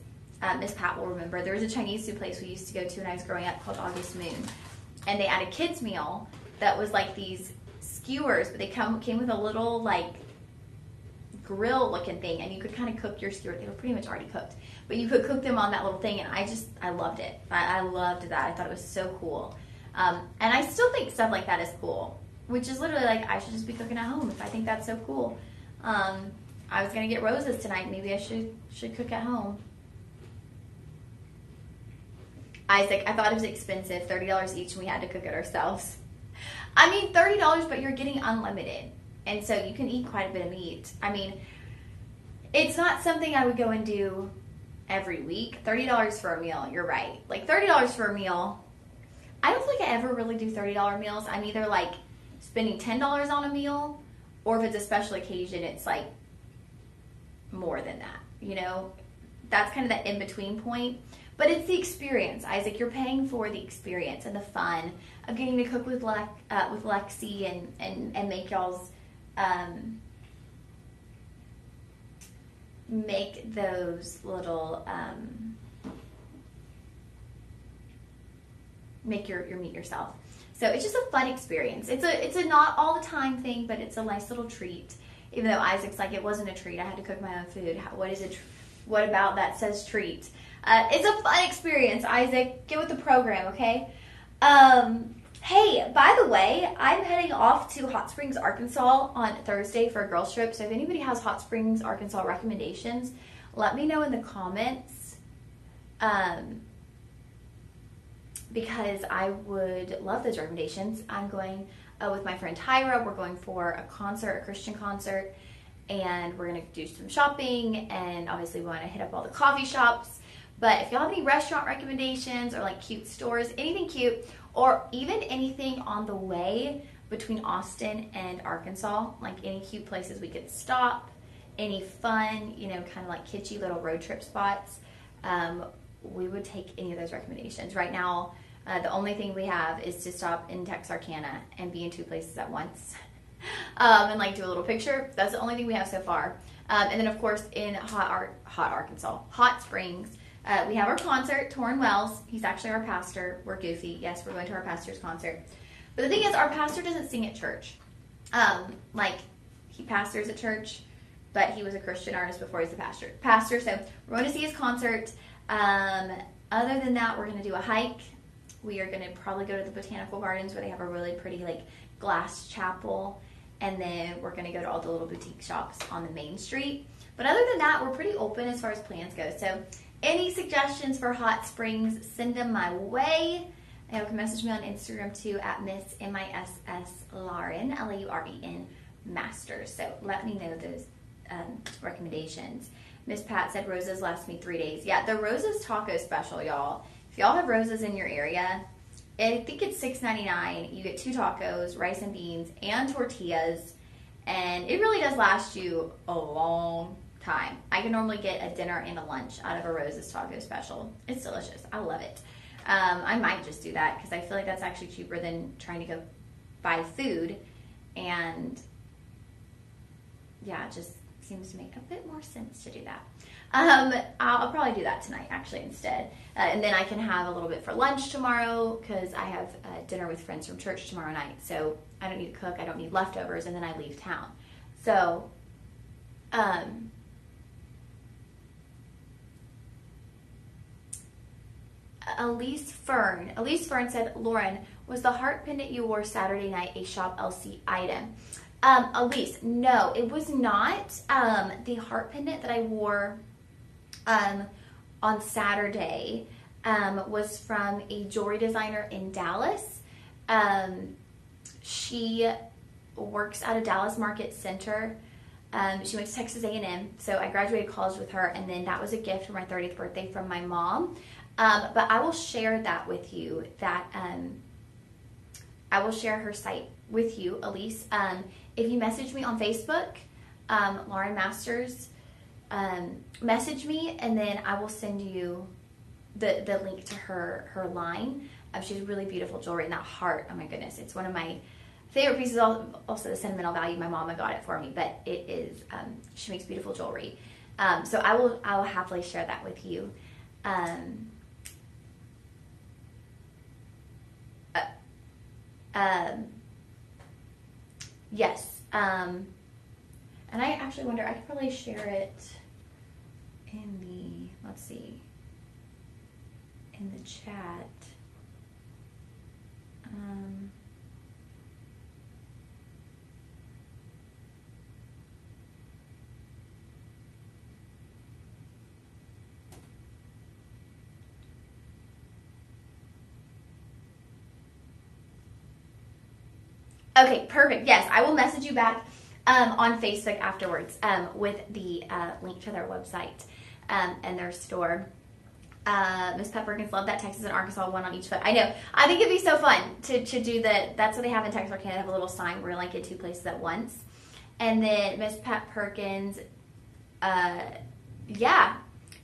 Miss Pat will remember, there was a Chinese food place we used to go to when I was growing up called August Moon. And they had a kids meal that was like these skewers, but they came with a little like grill looking thing, and you could kind of cook your skewers. They were pretty much already cooked, but you could cook them on that little thing, and I loved it. I loved that. I thought it was so cool. And I still think stuff like that is cool, which is literally like, I should just be cooking at home if I think that's so cool. I was going to get roses tonight. Maybe I should cook at home. Isaac, I thought it was expensive, $30 each, and we had to cook it ourselves. I mean, $30, but you're getting unlimited. And so you can eat quite a bit of meat. I mean, it's not something I would go and do every week. $30 for a meal, you're right. Like $30 for a meal, I don't think I ever really do $30 meals. I'm either like spending $10 on a meal, or if it's a special occasion, it's like more than that, you know? That's kind of that in-between point. But it's the experience, Isaac. You're paying for the experience and the fun of getting to cook with Lexi and make y'all's, make those little, make your meat yourself. So it's just a fun experience. It's a not all the time thing, but it's a nice little treat. Even though Isaac's like, it wasn't a treat. I had to cook my own food. What about that says treat? It's a fun experience, Isaac. Get with the program, okay? Hey, by the way, I'm heading off to Hot Springs, Arkansas on Thursday for a girls trip. So if anybody has Hot Springs, Arkansas recommendations, let me know in the comments. Because I would love those recommendations. I'm going with my friend Tyra. We're going for a concert, a Christian concert, and we're going to do some shopping, and obviously we want to hit up all the coffee shops. But if y'all have any restaurant recommendations or like cute stores, anything cute, or even anything on the way between Austin and Arkansas, like any cute places we could stop, any fun, you know, kind of like kitschy little road trip spots, we would take any of those recommendations. Right now, the only thing we have is to stop in Texarkana and be in 2 places at once and like do a little picture. That's the only thing we have so far. And then of course in Hot Springs, we have our concert, Torrin Wells. He's actually our pastor. We're goofy. Yes, we're going to our pastor's concert. But the thing is, our pastor doesn't sing at church. Like, he pastors at church, but he was a Christian artist before he was the pastor. So we're going to see his concert. Other than that, we're going to do a hike. We are going to probably go to the Botanical Gardens, where they have a really pretty like glass chapel. And then we're going to go to all the little boutique shops on the main street. But other than that, we're pretty open as far as plans go. So any suggestions for Hot Springs, send them my way. And you can message me on Instagram too at Miss Lauren, Lauren Masters. So let me know those recommendations. Miss Pat said roses last me 3 days. Yeah, the Roses taco special, y'all. If y'all have Roses in your area, I think it's $6.99. You get 2 tacos, rice and beans, and tortillas. And it really does last you a long time. I can normally get a dinner and a lunch out of a Roses taco special. It's delicious. I love it. I might just do that because I feel like that's actually cheaper than trying to go buy food. And yeah, it just seems to make a bit more sense to do that. I'll probably do that tonight actually instead. And then I can have a little bit for lunch tomorrow because I have dinner with friends from church tomorrow night. So I don't need to cook. I don't need leftovers. And then I leave town. So, Elise Fern said, Lauren, was the heart pendant you wore Saturday night a Shop LC item? Elise, no, it was not. The heart pendant that I wore on Saturday was from a jewelry designer in Dallas. She works at a Dallas Market Center. She went to Texas A&M, so I graduated college with her, and then that was a gift for my 30th birthday from my mom. But I will share that with you. I will share her site with you, Elise. If you message me on Facebook, Lauren Masters, message me, and then I will send you the link to her line. She has really beautiful jewelry, and that heart, oh my goodness, it's one of my favorite pieces. Also the sentimental value, my mama got it for me, but it is, she makes beautiful jewelry. So I will happily share that with you. Yes. And I actually wonder, I could probably share it in the, let's see, in the chat. Okay, perfect. Yes, I will message you back on Facebook afterwards with the link to their website and their store. Miss Pat Perkins, love that Texas and Arkansas, one on each foot. I know. I think it'd be so fun to do that's what they have in Texas or Canada. They have a little sign where you like get two places at once. And then Miss Pat Perkins, yeah,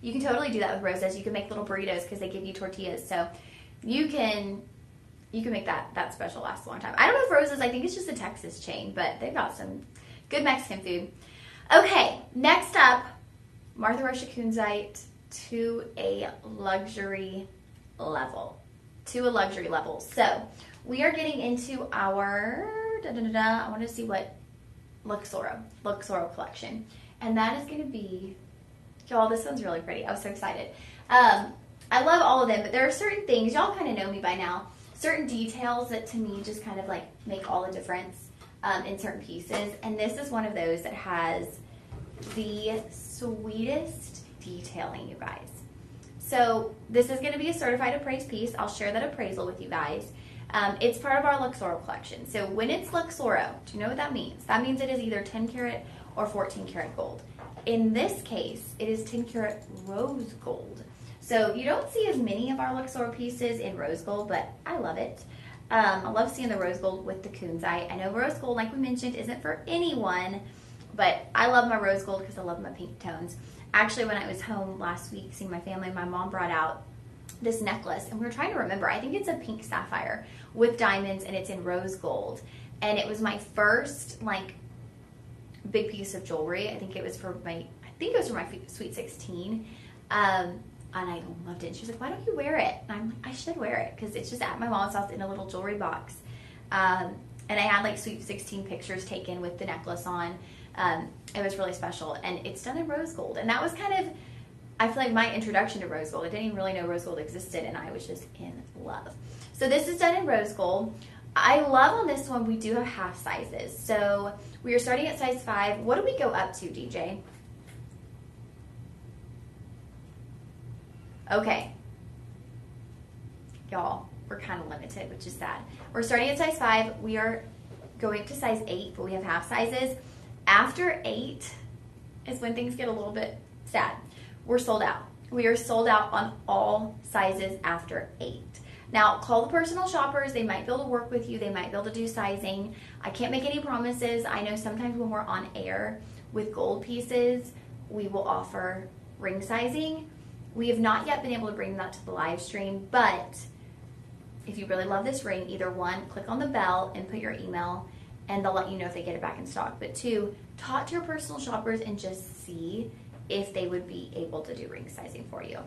you can totally do that with Roses. You can make little burritos because they give you tortillas. So you can make that special last a long time. I don't know if Roses, I think it's just a Texas chain, but they've got some good Mexican food. Okay, next up, Martha Rocha Kunzite to a luxury level. So we are getting into our, I want to see what Luxoro collection. And that is going to be, y'all, this one's really pretty. I was so excited. I love all of them, but there are certain things, y'all kind of know me by now, certain details that to me just kind of like make all the difference in certain pieces. And this is one of those that has the sweetest detailing, you guys. So this is going to be a certified appraised piece. I'll share that appraisal with you guys. It's part of our Luxoro collection. So when it's Luxoro, do you know what that means? That means it is either 10 karat or 14 karat gold. In this case, it is 10 karat rose gold. So you don't see as many of our Luxoro pieces in rose gold, but I love it. I love seeing the rose gold with the Kunzite. I know rose gold, like we mentioned, isn't for anyone, but I love my rose gold because I love my pink tones. Actually, when I was home last week seeing my family, my mom brought out this necklace, and we were trying to remember. I think it's a pink sapphire with diamonds, and it's in rose gold. And it was my first, like, big piece of jewelry. I think it was for my Sweet 16. And I loved it. And she was like, why don't you wear it? And I'm like, I should wear it because it's just at my mom's house in a little jewelry box. And I had like Sweet 16 pictures taken with the necklace on. It was really special. And it's done in rose gold. And that was kind of, I feel like, my introduction to rose gold. I didn't even really know rose gold existed, and I was just in love. So this is done in rose gold. I love on this one, we do have half sizes. So we are starting at size 5. What do we go up to, DJ? Okay. Y'all, we're kind of limited, which is sad. We're starting at size 5. We are going to size 8, but we have half sizes. After 8 is when things get a little bit sad. We're sold out. We are sold out on all sizes after 8. Now, call the personal shoppers. They might be able to work with you. They might be able to do sizing. I can't make any promises. I know sometimes when we're on air with gold pieces, we will offer ring sizing. We have not yet been able to bring that to the live stream, but if you really love this ring, either 1, click on the bell and put your email, and they'll let you know if they get it back in stock. But 2, talk to your personal shoppers and just see if they would be able to do ring sizing for you.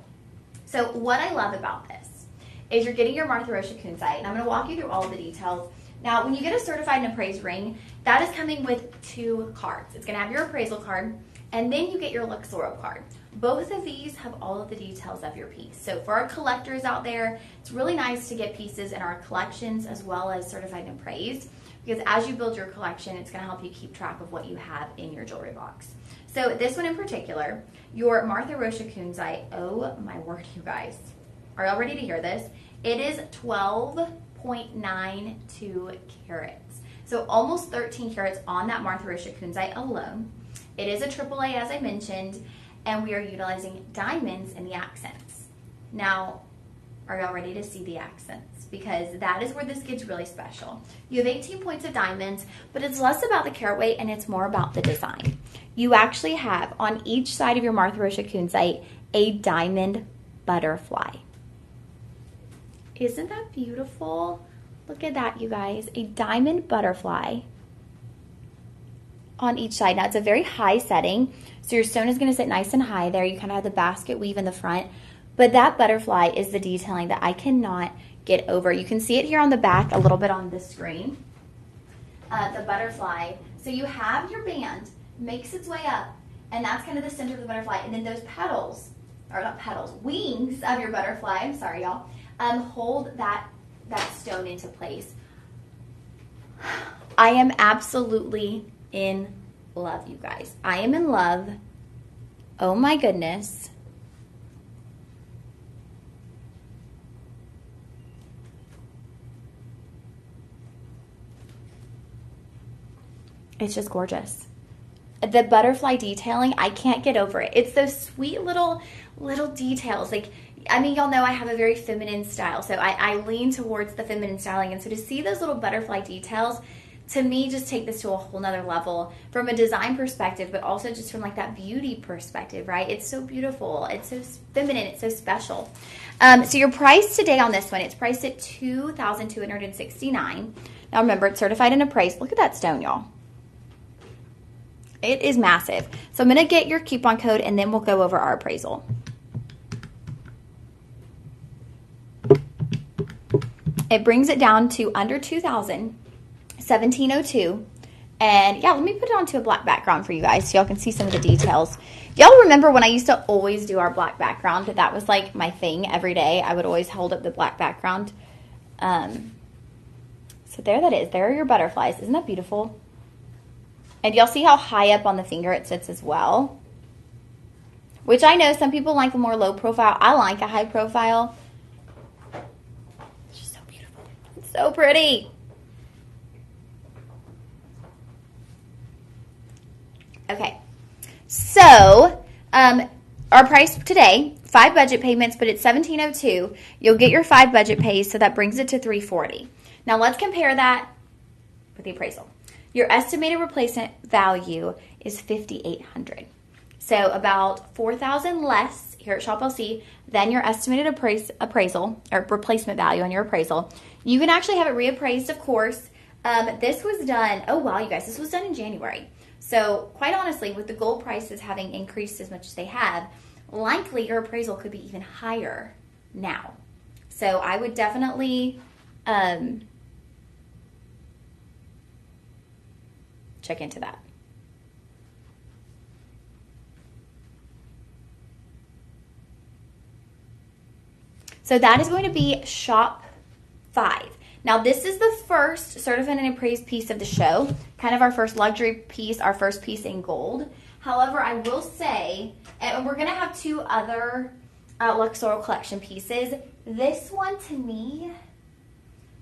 So what I love about this is you're getting your Martha Rocha Kunzite, and I'm going to walk you through all of the details. Now, when you get a certified and appraised ring, that is coming with 2 cards. It's going to have your appraisal card, and then you get your Luxoro card. Both of these have all of the details of your piece. So for our collectors out there, it's really nice to get pieces in our collections as well as certified and appraised, because as you build your collection, it's going to help you keep track of what you have in your jewelry box. So this one in particular, your Martha Rocha Kunzite, oh my word, you guys. Are y'all ready to hear this? It is 12.92 carats. So almost 13 carats on that Martha Rocha Kunzite alone. It is a AAA, as I mentioned, and we are utilizing diamonds in the accents. Now, Are y'all ready to see the accents? Because that is where this gets really special. You have 18 points of diamonds, but it's less about the carat weight and it's more about the design. You actually have on each side of your Martha Rocha Kunzite a diamond butterfly. Isn't that beautiful? Look at that, you guys. A diamond butterfly on each side. Now, it's a very high setting, so your stone is going to sit nice and high there. You kind of have the basket weave in the front, but that butterfly is the detailing that I cannot get over. You can see it here on the back a little bit on this screen, the butterfly. So you have your band, makes its way up, and that's kind of the center of the butterfly, and then those petals, or not petals, wings of your butterfly, I'm sorry, y'all, hold that stone into place. I am absolutely in love, you guys. I am in love. Oh my goodness. It's just gorgeous. The butterfly detailing, I can't get over it. It's those sweet little details. Like, I mean, y'all know I have a very feminine style, so I lean towards the feminine styling. And so to see those little butterfly details, to me, just take this to a whole nother level from a design perspective, but also just from like that beauty perspective, right? It's so beautiful. It's so feminine. It's so special. So your price today on this one, it's priced at $2,269. Now remember, it's certified and appraised. Look at that stone, y'all. It is massive. So I'm going to get your coupon code and then we'll go over our appraisal. It brings it down to under $2,000, $1,702. And yeah, let me put it onto a black background for you guys so y'all can see some of the details. Y'all remember when I used to always do our black background? That was like my thing every day. I would always hold up the black background. So there that is. There are your butterflies. Isn't that beautiful? And y'all see how high up on the finger it sits as well? Which I know some people like a more low profile. I like a high profile. It's just so beautiful. It's so pretty. Okay. So, our price today, 5 budget payments, but it's $1,702. You'll get your 5 budget pays, so that brings it to $340. Now let's compare that with the appraisal. Your estimated replacement value is $5,800. So about $4,000 less here at Shop LC than your estimated appraisal or replacement value on your appraisal. You can actually have it reappraised, of course. This was done, oh wow, you guys, this was done in January. So quite honestly, with the gold prices having increased as much as they have, likely your appraisal could be even higher now. So I would definitely check into that. So that is going to be Shop 5. Now this is the first certified and appraised piece of the show, kind of our first luxury piece, our first piece in gold. However, I will say, and we're going to have 2 other Luxorial Collection pieces. This one, to me,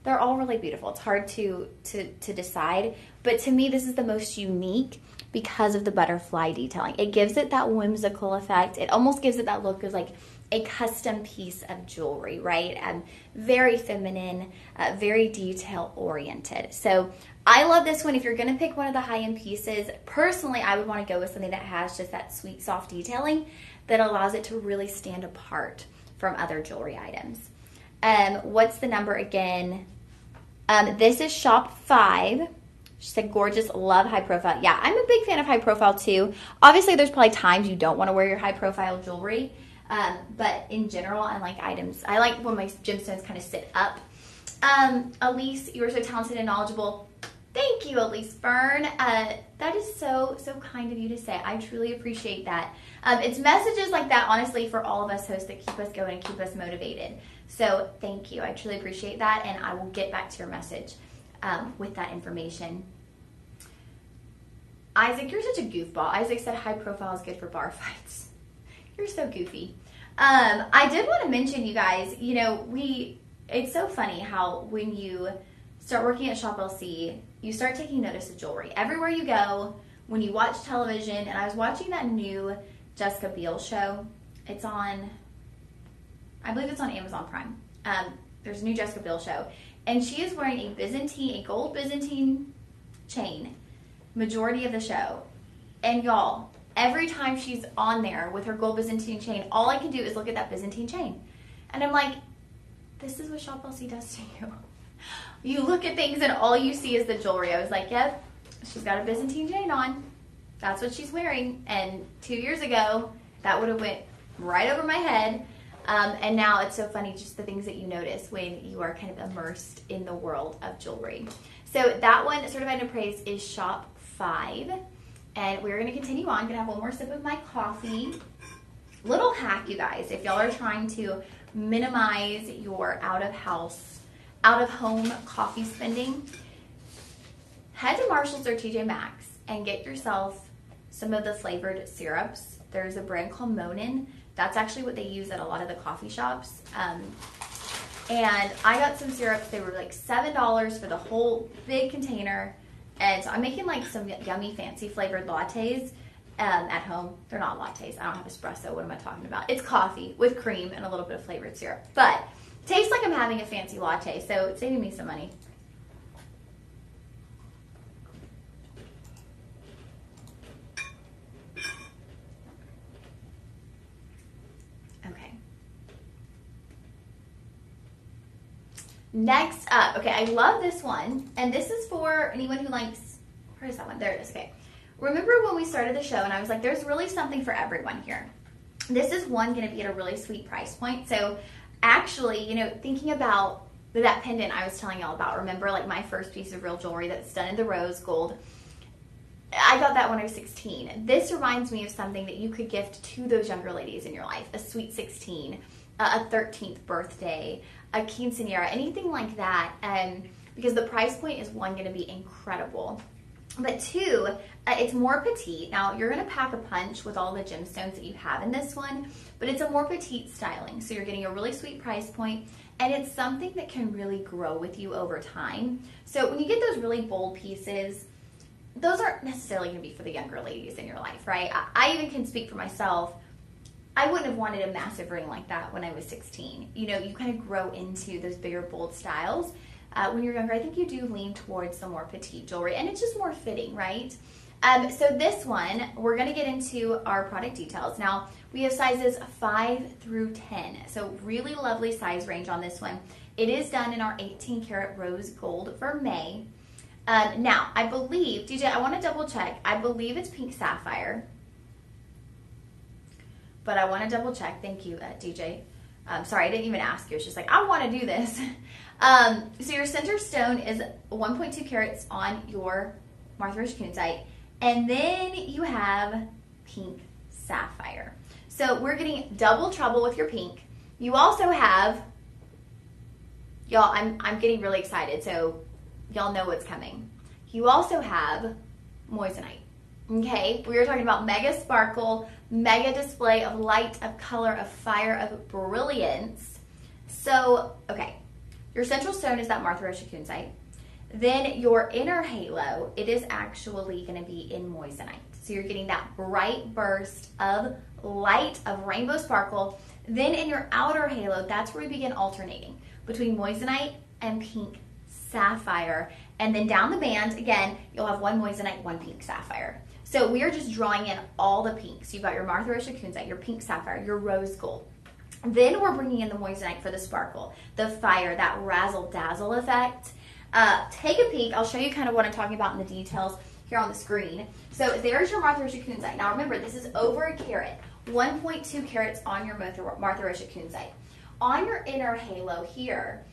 they're all really beautiful. It's hard to decide, but to me, this is the most unique because of the butterfly detailing. It gives it that whimsical effect. It almost gives it that look of like a custom piece of jewelry, right? Very feminine, very detail oriented. So I love this one. If you're going to pick one of the high-end pieces, personally, I would want to go with something that has just that sweet, soft detailing that allows it to really stand apart from other jewelry items. What's the number again? This is Shop 5. She said, gorgeous, love high profile. Yeah, I'm a big fan of high profile too. Obviously, there's probably times you don't want to wear your high profile jewelry. But in general, I like items. I like when my gemstones kind of sit up. Elise, you are so talented and knowledgeable. Thank you, Elise Byrne. That is so kind of you to say. I truly appreciate that. It's messages like that, honestly, for all of us hosts that keep us going and keep us motivated. So thank you. I truly appreciate that, and I will get back to your message with that information. Isaac, you're such a goofball. Isaac said high profile is good for bar fights. You're so goofy. I did want to mention, you guys, you know, it's so funny how when you start working at Shop LC, you start taking notice of jewelry. Everywhere you go, when you watch television, and I was watching that new Jessica Biel show. It's on, I believe it's on Amazon Prime. There's a new Jessica Biel show, and she is wearing a gold Byzantine chain majority of the show. And y'all, every time she's on there with her gold Byzantine chain, all I can do is look at that Byzantine chain. And I'm like, this is what Shop LC does to you. You look at things and all you see is the jewelry. I was like, yep, she's got a Byzantine chain on. That's what she's wearing. And 2 years ago, that would have went right over my head. And now it's so funny, just the things that you notice when you are kind of immersed in the world of jewelry. So that one, Certified and Appraised, is Shop 5. And we're going to continue on. I'm going to have one more sip of my coffee. Little hack, you guys, if y'all are trying to minimize your out-of-home coffee spending, head to Marshall's or TJ Maxx and get yourself some of the flavored syrups. There's a brand called Monin. That's actually what they use at a lot of the coffee shops. And I got some syrups. They were like $7 for the whole big container. And so I'm making like some yummy, fancy flavored lattes at home. They're not lattes. I don't have espresso. What am I talking about? It's coffee with cream and a little bit of flavored syrup. But it tastes like I'm having a fancy latte, so it's saving me some money. Okay. Next up, okay, I love this one. And this is for anyone who likes, where is that one? There it is, okay. Remember when we started the show and I was like, there's really something for everyone here. This is one going to be at a really sweet price point. So actually, you know, thinking about that pendant I was telling y'all about, remember like my first piece of real jewelry that's done in the rose gold? I got that when I was 16. This reminds me of something that you could gift to those younger ladies in your life. A sweet 16, a 13th birthday, a quinceañera, anything like that. Because the price point is one, going to be incredible. But two, it's more petite. Now, you're going to pack a punch with all the gemstones that you have in this one, but it's a more petite styling. So you're getting a really sweet price point, and it's something that can really grow with you over time. So when you get those really bold pieces, those aren't necessarily going to be for the younger ladies in your life, right? I even can speak for myself. I wouldn't have wanted a massive ring like that when I was 16. You know, you kind of grow into those bigger, bold styles. When you're younger, I think you do lean towards the more petite jewelry, and it's just more fitting, right? So this one, we're going to get into our product details. Now, we have sizes 5 through 10, so really lovely size range on this one. It is done in our 18 karat rose gold vermeil. Now, I believe, DJ, I want to double check. I believe it's pink sapphire, but I want to double check. Thank you, DJ. Sorry, I didn't even ask you. It's just like, I want to do this. So your center stone is 1.2 carats on your Martha Rocha Kunzite. And then you have pink sapphire. So we're getting double trouble with your pink. You also have, y'all, I'm getting really excited, so y'all know what's coming. You also have moissanite. Okay, we are talking about mega sparkle, mega display of light, of color, of fire, of brilliance. So, okay, your central stone is that Martha Rocha Kunzite. Then your inner halo, it is actually going to be in moissanite. So you're getting that bright burst of light, of rainbow sparkle. Then in your outer halo, that's where we begin alternating between moissanite and pink sapphire. And then down the band, again, you'll have one moissanite, one pink sapphire. So we are just drawing in all the pinks. You've got your Martha Rocha Kunzite, your pink sapphire, your rose gold. Then we're bringing in the moissanite for the sparkle, the fire, that razzle-dazzle effect. Take a peek. I'll show you kind of what I'm talking about in the details here on the screen. So there's your Martha Rocha Kunzite. Now remember, this is over a carat, 1.2 carats on your Martha Rocha Kunzite. On your inner halo here,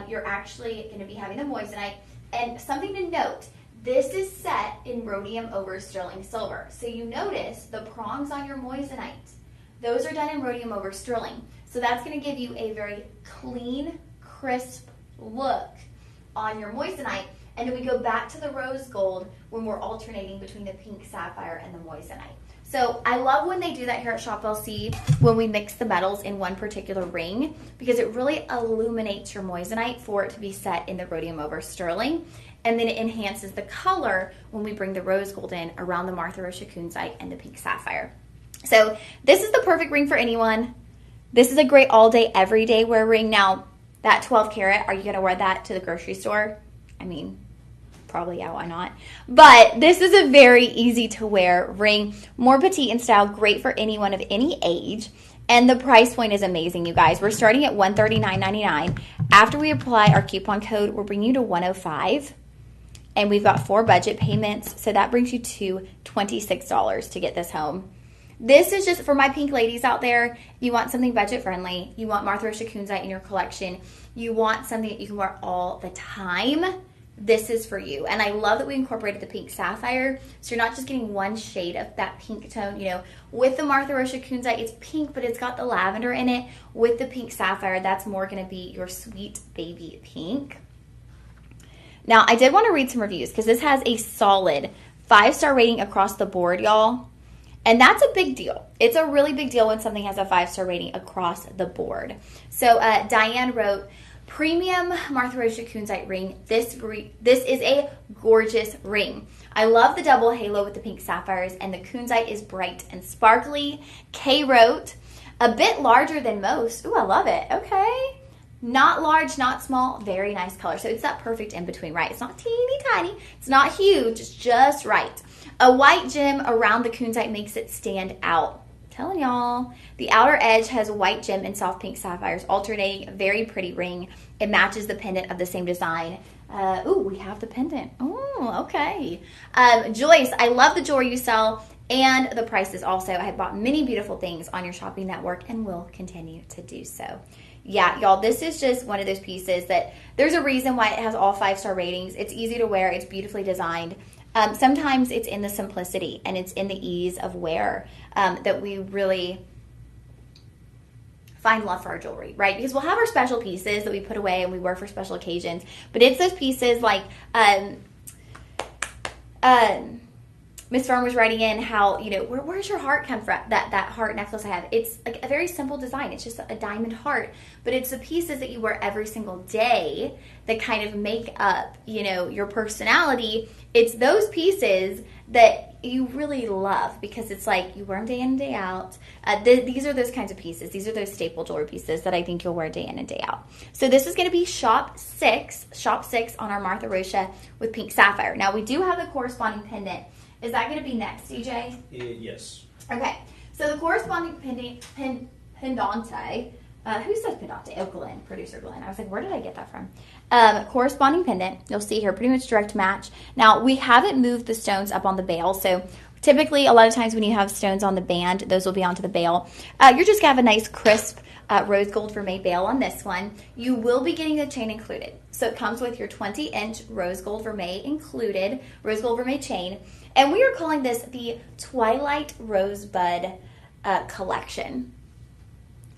you're actually going to be having the moissanite. And something to note, this is set in rhodium over sterling silver. So you notice the prongs on your moissanite. Those are done in rhodium over sterling. So that's going to give you a very clean, crisp look on your moissanite. And then we go back to the rose gold when we're alternating between the pink sapphire and the moissanite. So I love when they do that here at Shop LC when we mix the metals in one particular ring, because it really illuminates your moissanite for it to be set in the rhodium over sterling. And then it enhances the color when we bring the rose gold in around the Martha Rocha Kunzite and the pink sapphire. So this is the perfect ring for anyone. This is a great all day, every day wear ring. Now, That 12 karat, are you going to wear that to the grocery store? I mean, probably, yeah, why not? But this is a very easy to wear ring, more petite in style, great for anyone of any age. And the price point is amazing, you guys. We're starting at $139.99. After we apply our coupon code, we're bringing you to $105. And we've got 4 budget payments, so that brings you to $26 to get this home. This is just for my pink ladies out there. You want something budget friendly. You want Martha Rocha Kunzite in your collection. You want something that you can wear all the time. This is for you. And I love that we incorporated the pink sapphire, so you're not just getting one shade of that pink tone. You know, with the Martha Rocha Kunzite, it's pink, but it's got the lavender in it. With the pink sapphire, that's more going to be your sweet baby pink. Now, I did want to read some reviews because this has a solid 5-star rating across the board, y'all. And that's a big deal. It's a really big deal when something has a 5-star rating across the board. So Diane wrote, premium Martha Rocha Kunzite ring. This is a gorgeous ring. I love the double halo with the pink sapphires, and the Kunzite is bright and sparkly. Kay wrote, a bit larger than most. Ooh, I love it. Okay. Not large, not small, very nice color. So it's that perfect in between, right? It's not teeny tiny, it's not huge, it's just right. A white gem around the Kunzite makes it stand out. I'm telling y'all. The outer edge has white gem and soft pink sapphires alternating. A very pretty ring. It matches the pendant of the same design. Ooh, we have the pendant. Oh, okay. Joyce, I love the jewelry you sell and the prices also. I have bought many beautiful things on your shopping network and will continue to do so. Yeah, y'all, this is just one of those pieces that there's a reason why it has all 5-star ratings. It's easy to wear. It's beautifully designed. Sometimes it's in the simplicity and it's in the ease of wear that we really find love for our jewelry, right? Because we'll have our special pieces that we put away and we wear for special occasions, but it's those pieces like Miss Farm was writing in how, you know, where's your heart come from? That heart necklace I have. It's like a very simple design. It's just a diamond heart, but it's the pieces that you wear every single day that kind of make up, you know, your personality. It's those pieces that you really love because it's like you wear them day in and day out. These are those kinds of pieces. These are those staple jewelry pieces that I think you'll wear day in and day out. So this is going to be shop 6 on our Martha Rocha with pink sapphire. Now we do have the corresponding pendant. Is that going to be next, DJ? Yes. Okay. So the corresponding pendante, who says pendante? Oh, Glenn, producer Glenn. I was like, where did I get that from? Corresponding pendant. You'll see here, pretty much direct match. Now, we haven't moved the stones up on the bail. So typically, a lot of times when you have stones on the band, those will be onto the bail. You're just going to have a nice crisp rose gold vermeil bail on this one. You will be getting the chain included. So it comes with your 20-inch rose gold vermeil included, rose gold vermeil chain. And we are calling this the Twilight Rosebud collection.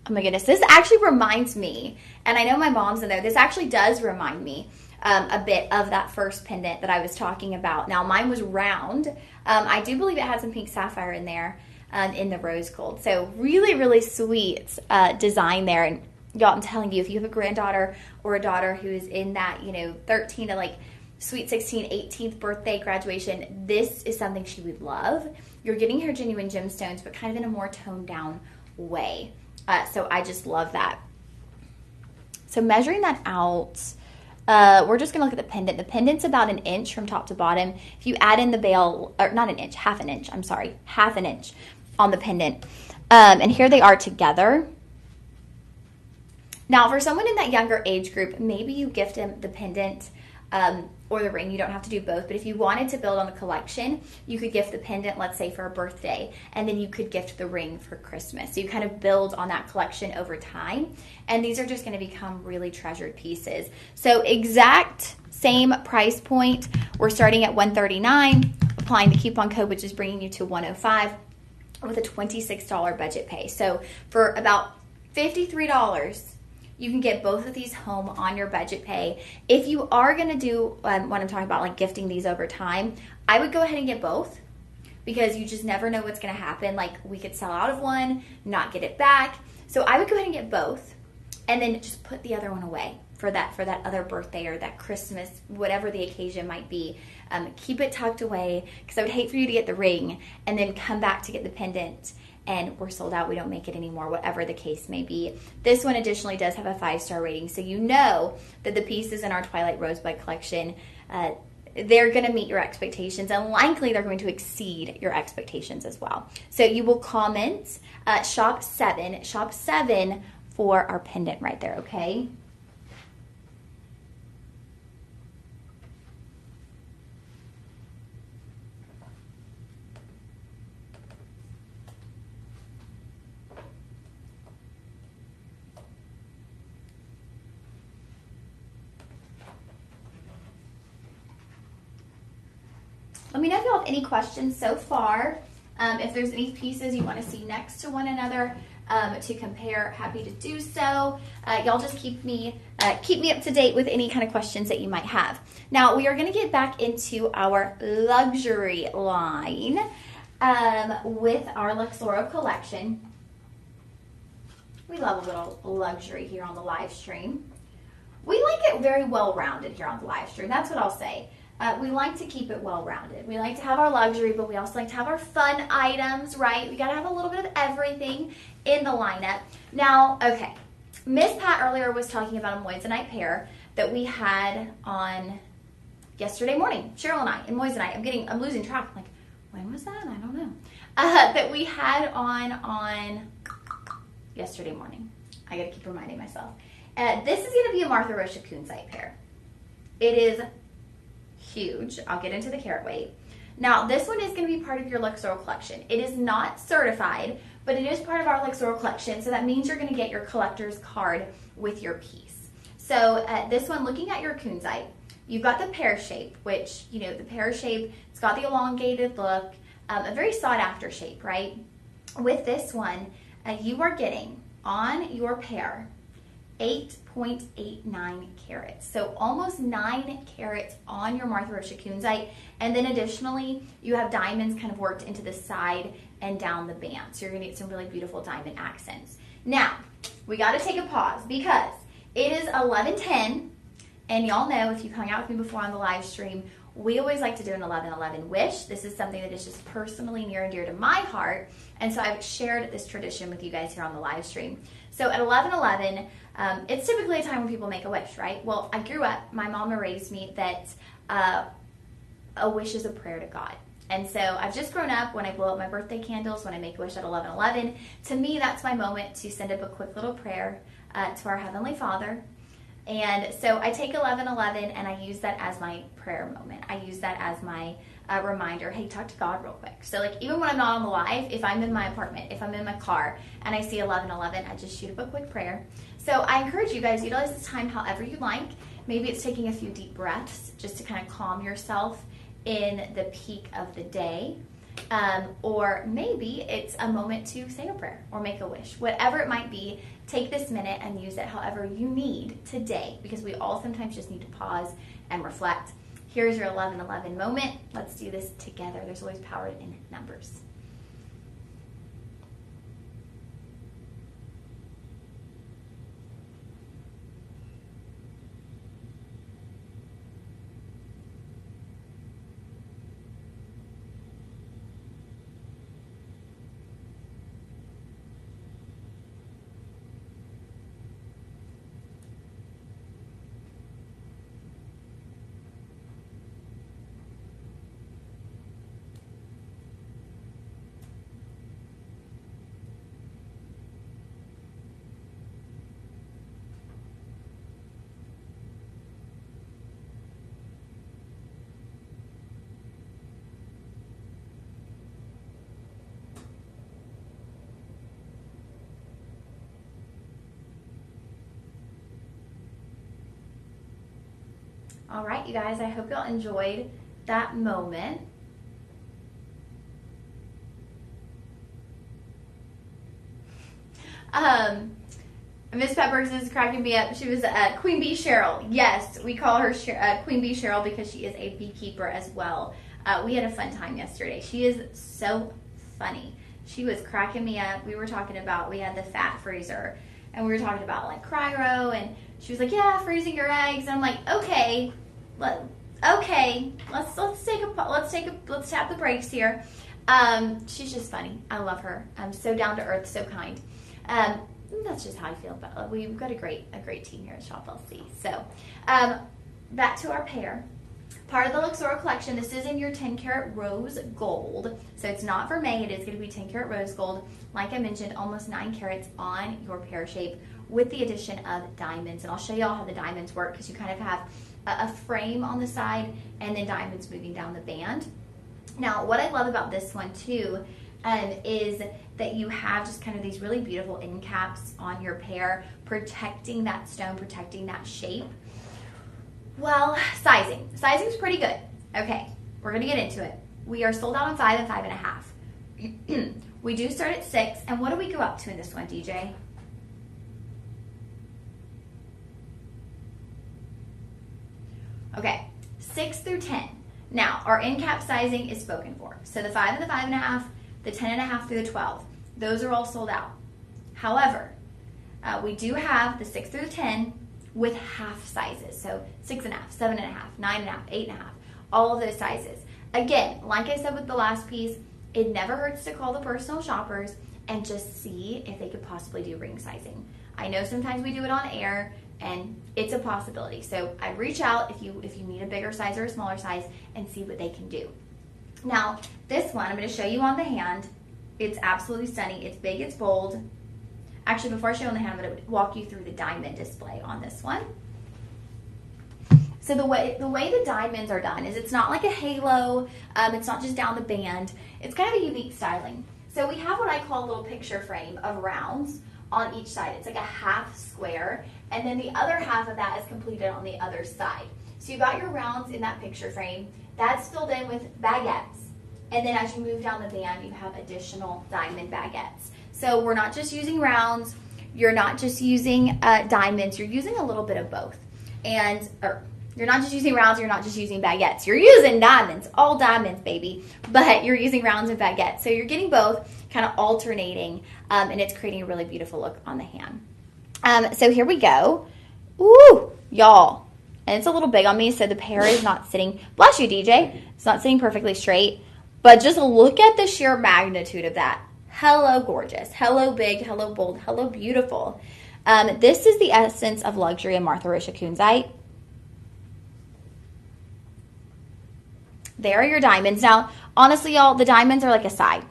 Oh my goodness, this actually reminds me, and I know my mom's in there, this actually does remind me a bit of that first pendant that I was talking about. Now mine was round. I do believe it had some pink sapphire in there in the rose gold. So really, really sweet design there. And y'all, I'm telling you, if you have a granddaughter or a daughter who is in that, you know, 13 to like sweet 16, 18th birthday graduation, this is something she would love. You're getting her genuine gemstones, but kind of in a more toned down way. So I just love that. So measuring that out, we're just going to look at the pendant. The pendant's about 1 inch from top to bottom. If you add in the bail, or not 1 inch, half an inch on the pendant. And here they are together. Now, for someone in that younger age group, maybe you gift them the pendant or the ring. You don't have to do both, but if you wanted to build on the collection, you could gift the pendant, let's say, for a birthday, and then you could gift the ring for Christmas. So you kind of build on that collection over time, and these are just going to become really treasured pieces. So exact same price point. We're starting at $139, applying the coupon code, which is bringing you to $105 with a $26 budget pay. So for about $53, you can get both of these home on your budget pay. If you are going to do what I'm talking about, like gifting these over time, I would go ahead and get both because you just never know what's going to happen. Like we could sell out of one, not get it back. So I would go ahead and get both and then just put the other one away for that other birthday or that Christmas, whatever the occasion might be. Keep it tucked away because I would hate for you to get the ring and then come back to get the pendant and we're sold out, we don't make it anymore, whatever the case may be. This one additionally does have a 5-star rating, so you know that the pieces in our Twilight Rosebud collection, they're going to meet your expectations, and likely they're going to exceed your expectations as well. So you will comment shop 7 for our pendant right there, okay? Let me know if you have any questions so far. If there's any pieces you want to see next to one another to compare, happy to do so. Y'all just keep me up to date with any kind of questions that you might have. Now, we are going to get back into our luxury line with our Luxoro collection. We love a little luxury here on the live stream. We like it very well-rounded here on the live stream. That's what I'll say. We like to keep it well-rounded. We like to have our luxury, but we also like to have our fun items, right? We got to have a little bit of everything in the lineup. Now, okay, Miss Pat earlier was talking about a moissanite pair that we had on yesterday morning. Cheryl and I, in moissanite. I'm losing track. I'm like, when was that? I don't know. That we had on yesterday morning. I got to keep reminding myself. This is going to be a Martha Rocha Kunzite pair. It is huge. I'll get into the carat weight. Now, this one is going to be part of your Luxoro collection. It is not certified, but it is part of our Luxoro collection, so that means you're going to get your collector's card with your piece. So this one, looking at your Kunzite, you've got the pear shape, which, you know, the pear shape, it's got the elongated look, a very sought after shape, right? With this one, you are getting on your pear 8.89 carats. So almost 9 carats on your Martha Rocha Kunzite. And then additionally, you have diamonds kind of worked into the side and down the band. So you're gonna get some really beautiful diamond accents. Now, we gotta take a pause because it is 11:10, and y'all know if you've hung out with me before on the live stream, we always like to do an 11:11 wish. This is something that is just personally near and dear to my heart. And so I've shared this tradition with you guys here on the live stream. So at 11:11, it's typically a time when people make a wish, right? Well, I grew up, my mama raised me that a wish is a prayer to God. And so I've just grown up when I blow up my birthday candles, when I make a wish at 11:11. To me, that's my moment to send up a quick little prayer to our Heavenly Father. And so I take 11:11 and I use that as my prayer moment. I use that as my reminder, hey, talk to God real quick. So like even when I'm not on the live, if I'm in my apartment, if I'm in my car and I see 11:11, I just shoot up a quick prayer. So I encourage you guys, utilize this time however you like. Maybe it's taking a few deep breaths just to kind of calm yourself in the peak of the day. Or maybe it's a moment to say a prayer or make a wish. Whatever it might be, take this minute and use it however you need today, because we all sometimes just need to pause and reflect. Here's your 11:11 moment. Let's do this together. There's always power in numbers. All right, you guys, I hope y'all enjoyed that moment. Miss Peppers is cracking me up. She was Queen Bee Cheryl. Yes, we call her Queen Bee Cheryl because she is a beekeeper as well. We had a fun time yesterday. She is so funny. She was cracking me up. We were talking about, we had the fat freezer, and we were talking about like cryo, and she was like, yeah, freezing your eggs. And I'm like, okay, let's tap the brakes here. She's just funny. I love her. So down to earth, so kind. That's just how I feel about it. We've got a great team here at Shop LC. So, back to our pair. Part of the Luxora collection, this is in your 10 karat rose gold. So it's not for May, it is going to be 10 karat rose gold. Like I mentioned, almost 9 carats on your pear shape with the addition of diamonds. And I'll show y'all how the diamonds work, because you kind of have a frame on the side and then diamonds moving down the band. Now, what I love about this one too is that you have just kind of these really beautiful end caps on your pear, protecting that stone, protecting that shape. Well, sizing. Sizing's pretty good. Okay, we're gonna get into it. We are sold out on 5 and 5.5. We do start at 6, and what do we go up to in this one, DJ? Okay, 6 through 10. Now, our end cap sizing is spoken for. So the 5 and the 5.5, the 10.5 through the 12, those are all sold out. However, we do have the 6 through the 10 with half sizes. So 6.5, 7.5, 9.5, 8.5, all of those sizes. Again, like I said with the last piece, it never hurts to call the personal shoppers and just see if they could possibly do ring sizing. I know sometimes we do it on air, and it's a possibility. So I'd reach out if you need a bigger size or a smaller size and see what they can do. Now, this one I'm going to show you on the hand. It's absolutely stunning. It's big, it's bold. Actually, before I show you on the hand, I'm going to walk you through the diamond display on this one. So the way the diamonds are done is it's not like a halo. It's not just down the band. It's kind of a unique styling. So we have what I call a little picture frame of rounds on each side. It's like a half square, and then the other half of that is completed on the other side. So you got your rounds in that picture frame. That's filled in with baguettes. And then as you move down the band, you have additional diamond baguettes. So we're not just using rounds. You're not just using diamonds. You're using a little bit of both. You're not just using rounds. You're not just using baguettes. You're using diamonds, all diamonds, baby. But you're using rounds and baguettes. So you're getting both kind of alternating, and it's creating a really beautiful look on the hand. So here we go. Ooh, y'all. And it's a little big on me, so the pear is not sitting, bless you, DJ, it's not sitting perfectly straight. But just look at the sheer magnitude of that. Hello, gorgeous. Hello, big. Hello, bold. Hello, beautiful. This is the essence of luxury in Martha Rocha Kunzite. There are your diamonds. Now, honestly, y'all, the diamonds are like a side.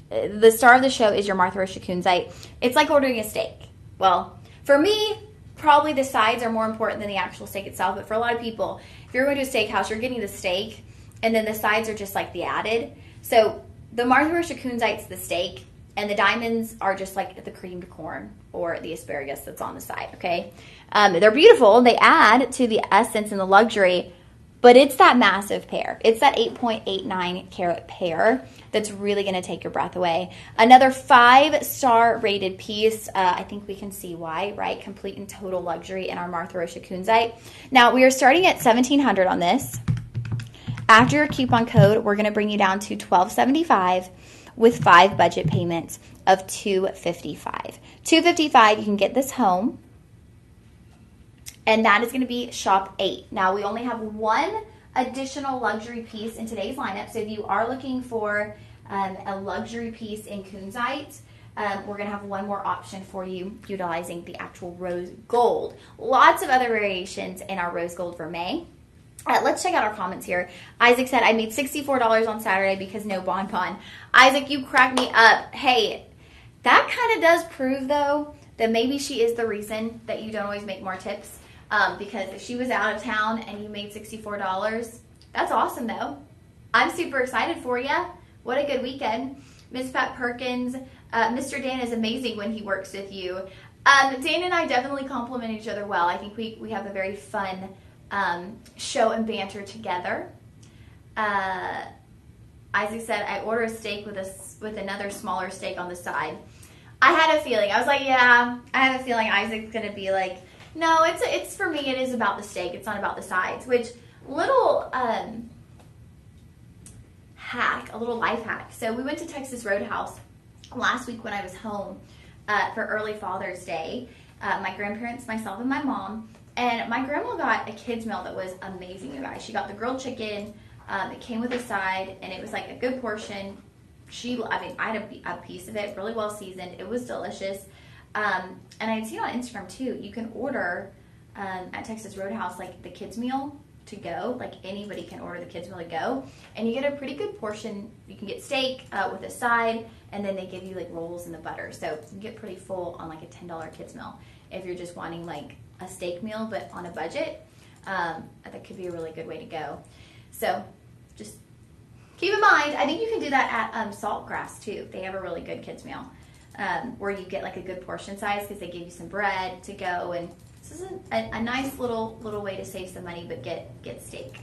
The star of the show is your Martha Rocha Kunzite. It's like ordering a steak. Well, for me, probably the sides are more important than the actual steak itself. But for a lot of people, if you're going to a steakhouse, you're getting the steak, and then the sides are just like the added. So the Martha Rocha Kunzite's the steak, and the diamonds are just like the creamed corn or the asparagus that's on the side, okay? They're beautiful. They add to the essence and the luxury, but it's that massive pear. It's that 8.89 carat pear that's really going to take your breath away. Another 5-star rated piece. I think we can see why, right? Complete and total luxury in our Martha Rocha Kunzite. Now, we are starting at $1,700 on this. After your coupon code, we're going to bring you down to $1,275 with 5 budget payments of $255. $255, you can get this home. And that is going to be shop 8. Now, we only have one additional luxury piece in today's lineup. So if you are looking for a luxury piece in Kunzite, we're going to have one more option for you utilizing the actual rose gold. Lots of other variations in our rose gold for May. Let's check out our comments here. Isaac said, I made $64 on Saturday because no bonbon. Isaac, you cracked me up. Hey, that kind of does prove, though, that maybe she is the reason that you don't always make more tips. Because if she was out of town and you made $64, that's awesome, though. I'm super excited for you. What a good weekend. Miss Pat Perkins, Mr. Dan is amazing when he works with you. Dan and I definitely complement each other well. I think we have a very fun show and banter together. Isaac said, I order a steak with another smaller steak on the side. I had a feeling. I was like, yeah, I have a feeling Isaac's going to be like, no, it's for me, it is about the steak. It's not about the sides, which little hack, a little life hack. So we went to Texas Roadhouse last week when I was home for early Father's Day. My grandparents, myself, and my mom. And my grandma got a kid's meal that was amazing, you guys. She got the grilled chicken. It came with a side, and it was like a good portion. I mean, I had a piece of it, really well seasoned. It was delicious. And I'd seen on Instagram too, you can order at Texas Roadhouse like the kids meal to go. Like anybody can order the kids meal to go, and you get a pretty good portion. You can get steak with a side, and then they give you like rolls in the butter, so you can get pretty full on like a $10 kids meal if you're just wanting like a steak meal but on a budget. That could be a really good way to go. So just keep in mind, I think you can do that at Saltgrass too. They have a really good kids meal where you get like a good portion size because they give you some bread to go, and this is a nice little way to save some money but get steak.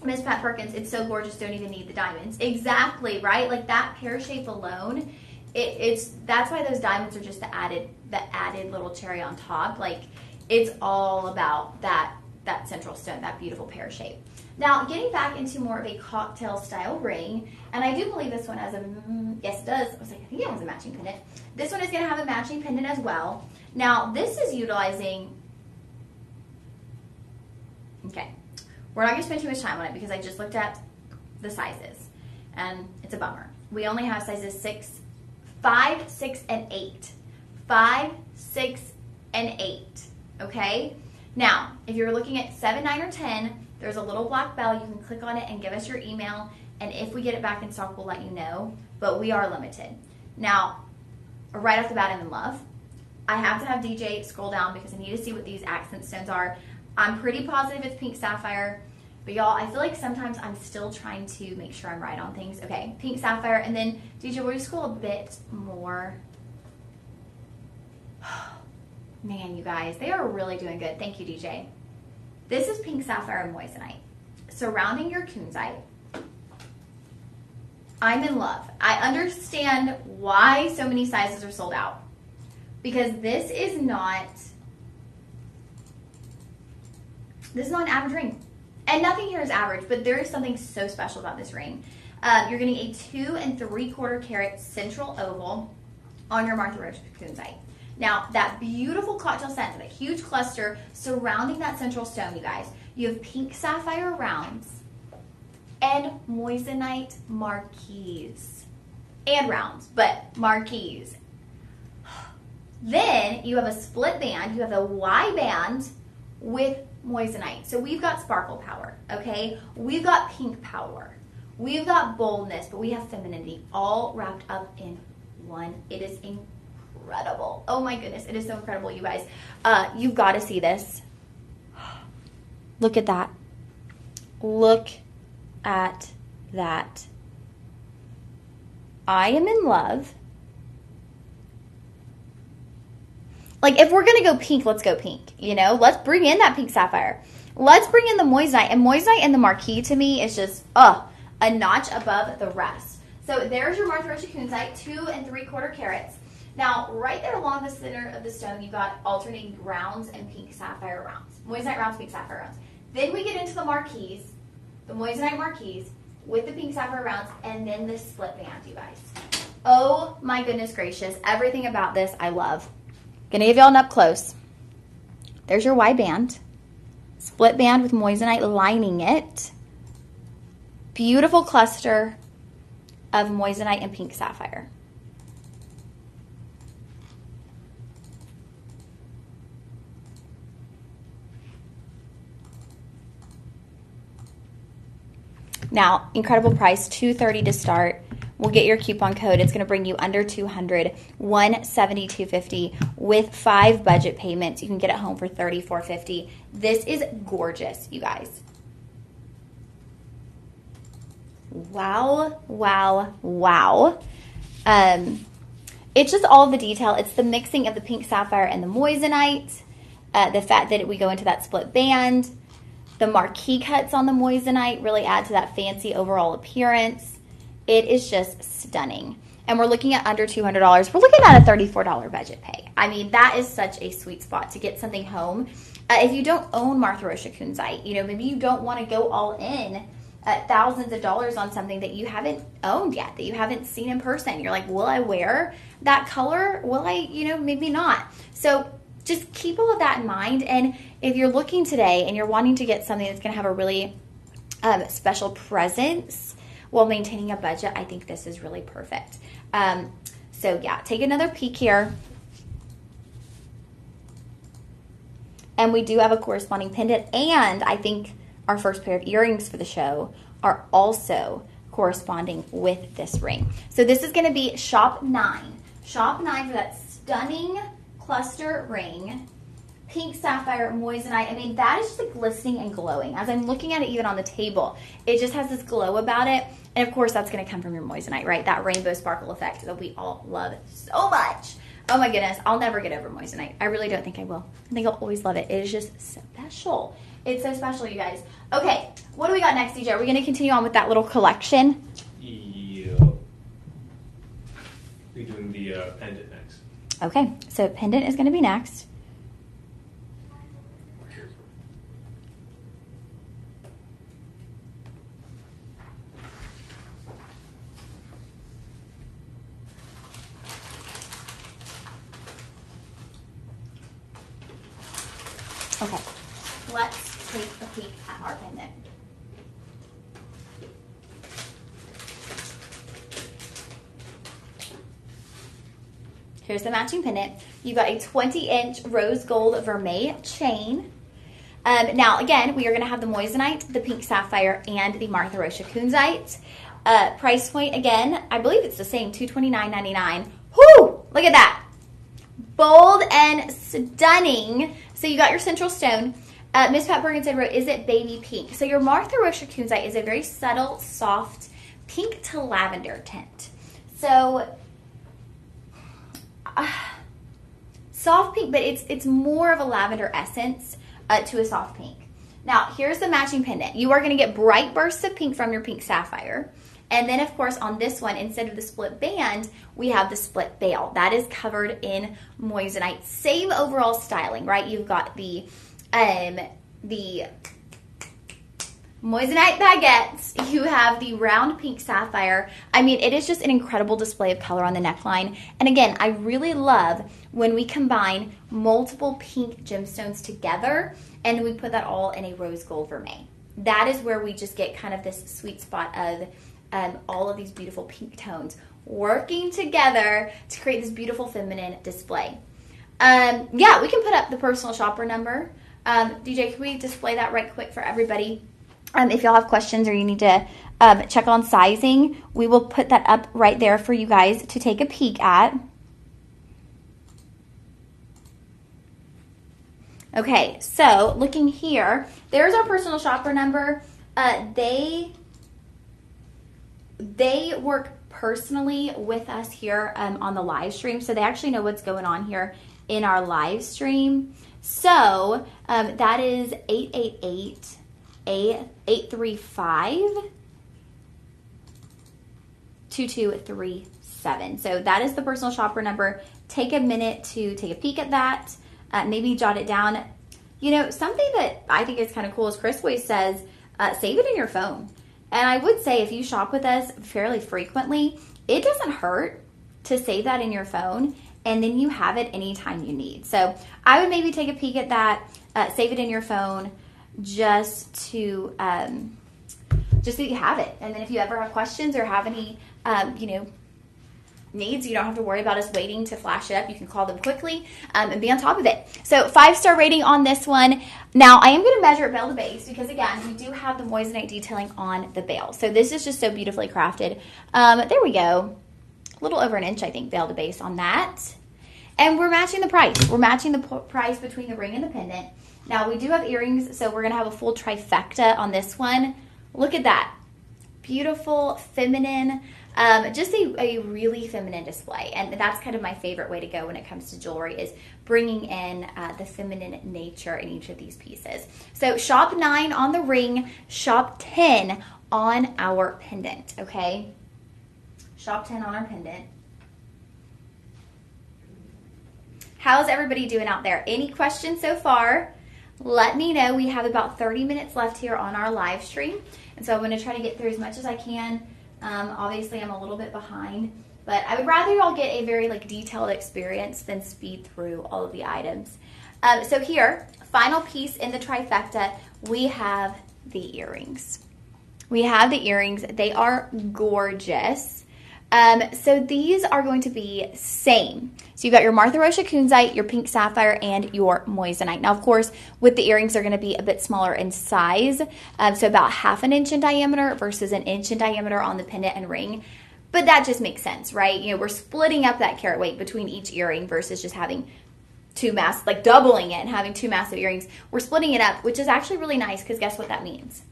Miss Pat Perkins, it's so gorgeous, don't even need the diamonds. Exactly, right? Like that pear shape alone, that's why those diamonds are just the added little cherry on top. Like it's all about that central stone, that beautiful pear shape. Now, getting back into more of a cocktail style ring, and I do believe this one has yes it does. I was like, I think it has a matching pendant. This one is going to have a matching pendant as well. Now, this is utilizing, okay, we're not going to spend too much time on it because I just looked at the sizes, and it's a bummer. We only have sizes 5, 6, and 8. 5, 6, and 8, okay? Now, if you're looking at 7, 9, or 10, there's a little black bell. You can click on it and give us your email, and if we get it back in stock, we'll let you know, but we are limited. Now, right off the bat, I'm in love. I have to have DJ scroll down because I need to see what these accent stones are. I'm pretty positive it's pink sapphire, but y'all, I feel like sometimes I'm still trying to make sure I'm right on things. Okay, pink sapphire, and then DJ, will you scroll a bit more? Man, you guys, they are really doing good. Thank you, DJ. This is pink sapphire and moissanite. Surrounding your kunzite. I'm in love. I understand why so many sizes are sold out. Because this is not an average ring. And nothing here is average, but there is something so special about this ring. You're getting a 2 3/4 carat central oval on your Martha Rocha Kunzite. Now, that beautiful cocktail scent, that huge cluster surrounding that central stone, you guys. You have pink sapphire rounds and moissanite marquise. And rounds, but marquise. Then you have a split band. You have a Y band with moissanite. So we've got sparkle power, okay? We've got pink power. We've got boldness, but we have femininity all wrapped up in one. It is incredible. Oh my goodness, it is so incredible, you guys. You've got to see this. Look at that. Look at that. I am in love. Like, if we're going to go pink, let's go pink, you know? Let's bring in that pink sapphire. Let's bring in the moissanite. And moissanite and the marquise, to me, is just, a notch above the rest. So there's your Martha Rocha Kunzite, 2 3/4 carats. Now, right there along the center of the stone, you've got alternating rounds and pink sapphire rounds. Moissanite rounds, pink sapphire rounds. Then we get into the marquise, the moissanite marquise, with the pink sapphire rounds, and then the split band, you guys. Oh my goodness gracious. Everything about this I love. Gonna give y'all an up close. There's your Y band. Split band with moissanite lining it. Beautiful cluster of moissanite and pink sapphire. Now, incredible price, $230 to start. We'll get your coupon code. It's going to bring you under $200, $172.50 with 5 budget payments. You can get it home for $34.50. This is gorgeous, you guys. Wow, wow, wow. It's just all the detail. It's the mixing of the pink sapphire and the moissanite, the fact that we go into that split band. The marquee cuts on the moissanite really add to that fancy overall appearance. It is just stunning. And we're looking at under $200. We're looking at a $34 budget pay. I mean, that is such a sweet spot to get something home. If you don't own Martha Rocha Kunzite, you know, maybe you don't want to go all in thousands of dollars on something that you haven't owned yet, that you haven't seen in person. You're like, will I wear that color? Will I, you know, maybe not. So just keep all of that in mind. And if you're looking today and you're wanting to get something that's going to have a really special presence, while maintaining a budget, I think this is really perfect. So yeah, take another peek here. And we do have a corresponding pendant, and I think our first pair of earrings for the show are also corresponding with this ring. So this is going to be shop 9. Shop 9 for that stunning cluster ring. Pink sapphire moissanite. I mean, that is just like glistening and glowing. As I'm looking at it even on the table, it just has this glow about it. And of course, that's going to come from your moissanite, right? That rainbow sparkle effect that we all love so much. Oh my goodness, I'll never get over moissanite. I really don't think I will. I think I'll always love it. It is just special. It's so special, you guys. Okay, what do we got next, DJ? Are we going to continue on with that little collection? Yeah. We're doing the pendant next. Okay, so pendant is going to be next. Okay, let's take a peek at our pendant. Here's the matching pendant. You got a 20-inch rose gold vermeil chain. Now, again, we are going to have the moissanite, the pink sapphire, and the Martha Rocha Kunzite. Price point, again, I believe it's the same, $229.99. Whoo! Look at that. Bold and stunning. So you got your central stone. Miss Pat Bergensen wrote, is it baby pink? So your Martha Rocha Kunzite is a very subtle, soft pink to lavender tint. So soft pink, but it's more of a lavender essence to a soft pink. Now, here's the matching pendant. You are going to get bright bursts of pink from your pink sapphire. And then, of course, on this one, instead of the split band, we have the split bail. That is covered in moissanite. Same overall styling, right? You've got the moissanite baguettes. You have the round pink sapphire. I mean, it is just an incredible display of color on the neckline. And again, I really love when we combine multiple pink gemstones together and we put that all in a rose gold vermeil. That is where we just get kind of this sweet spot of all of these beautiful pink tones working together to create this beautiful feminine display. Yeah, we can put up the personal shopper number. DJ, can we display that right quick for everybody? If y'all have questions or you need to check on sizing, we will put that up right there for you guys to take a peek at. Okay, so looking here, there's our personal shopper number. They work personally with us here on the live stream, so they actually know what's going on here in our live stream. So that is 888-835-2237. So that is the personal shopper number. Take a minute to take a peek at that. Maybe jot it down. You know, something that I think is kind of cool is Chris always says, save it in your phone. And I would say if you shop with us fairly frequently, it doesn't hurt to save that in your phone, and then you have it anytime you need. So I would maybe take a peek at that, save it in your phone, just so you have it. And then if you ever have questions or have any, needs, you don't have to worry about us waiting to flash it up. You can call them quickly and be on top of it. So 5-star rating on this one. Now I am going to measure it bail to base because again, we do have the moissanite detailing on the bail. So this is just so beautifully crafted. There we go. A little over an inch, I think, bail to base on that. And we're matching the price. We're matching the price between the ring and the pendant. Now we do have earrings, so we're going to have a full trifecta on this one. Look at that. Beautiful, feminine, just a really feminine display. And that's kind of my favorite way to go when it comes to jewelry is bringing in the feminine nature in each of these pieces. So shop 9 on the ring, shop 10 on our pendant, okay? Shop 10 on our pendant. How's everybody doing out there? Any questions so far? Let me know. We have about 30 minutes left here on our live stream. And so I'm going to try to get through as much as I can. Obviously, I'm a little bit behind. But I would rather you all get a very detailed experience than speed through all of the items. So here, final piece in the trifecta, we have the earrings. we have the earrings. They are gorgeous. So these are going to be same. So you've got your Martha Rocha Kunzite, your pink sapphire, and your moissanite. Now, of course, with the earrings, they're going to be a bit smaller in size. So about 1/2 inch in diameter versus 1 inch in diameter on the pendant and ring. But that just makes sense, right? You know, we're splitting up that carat weight between each earring versus just having two massive, like doubling it and having two massive earrings. We're splitting it up, which is actually really nice because guess what that means?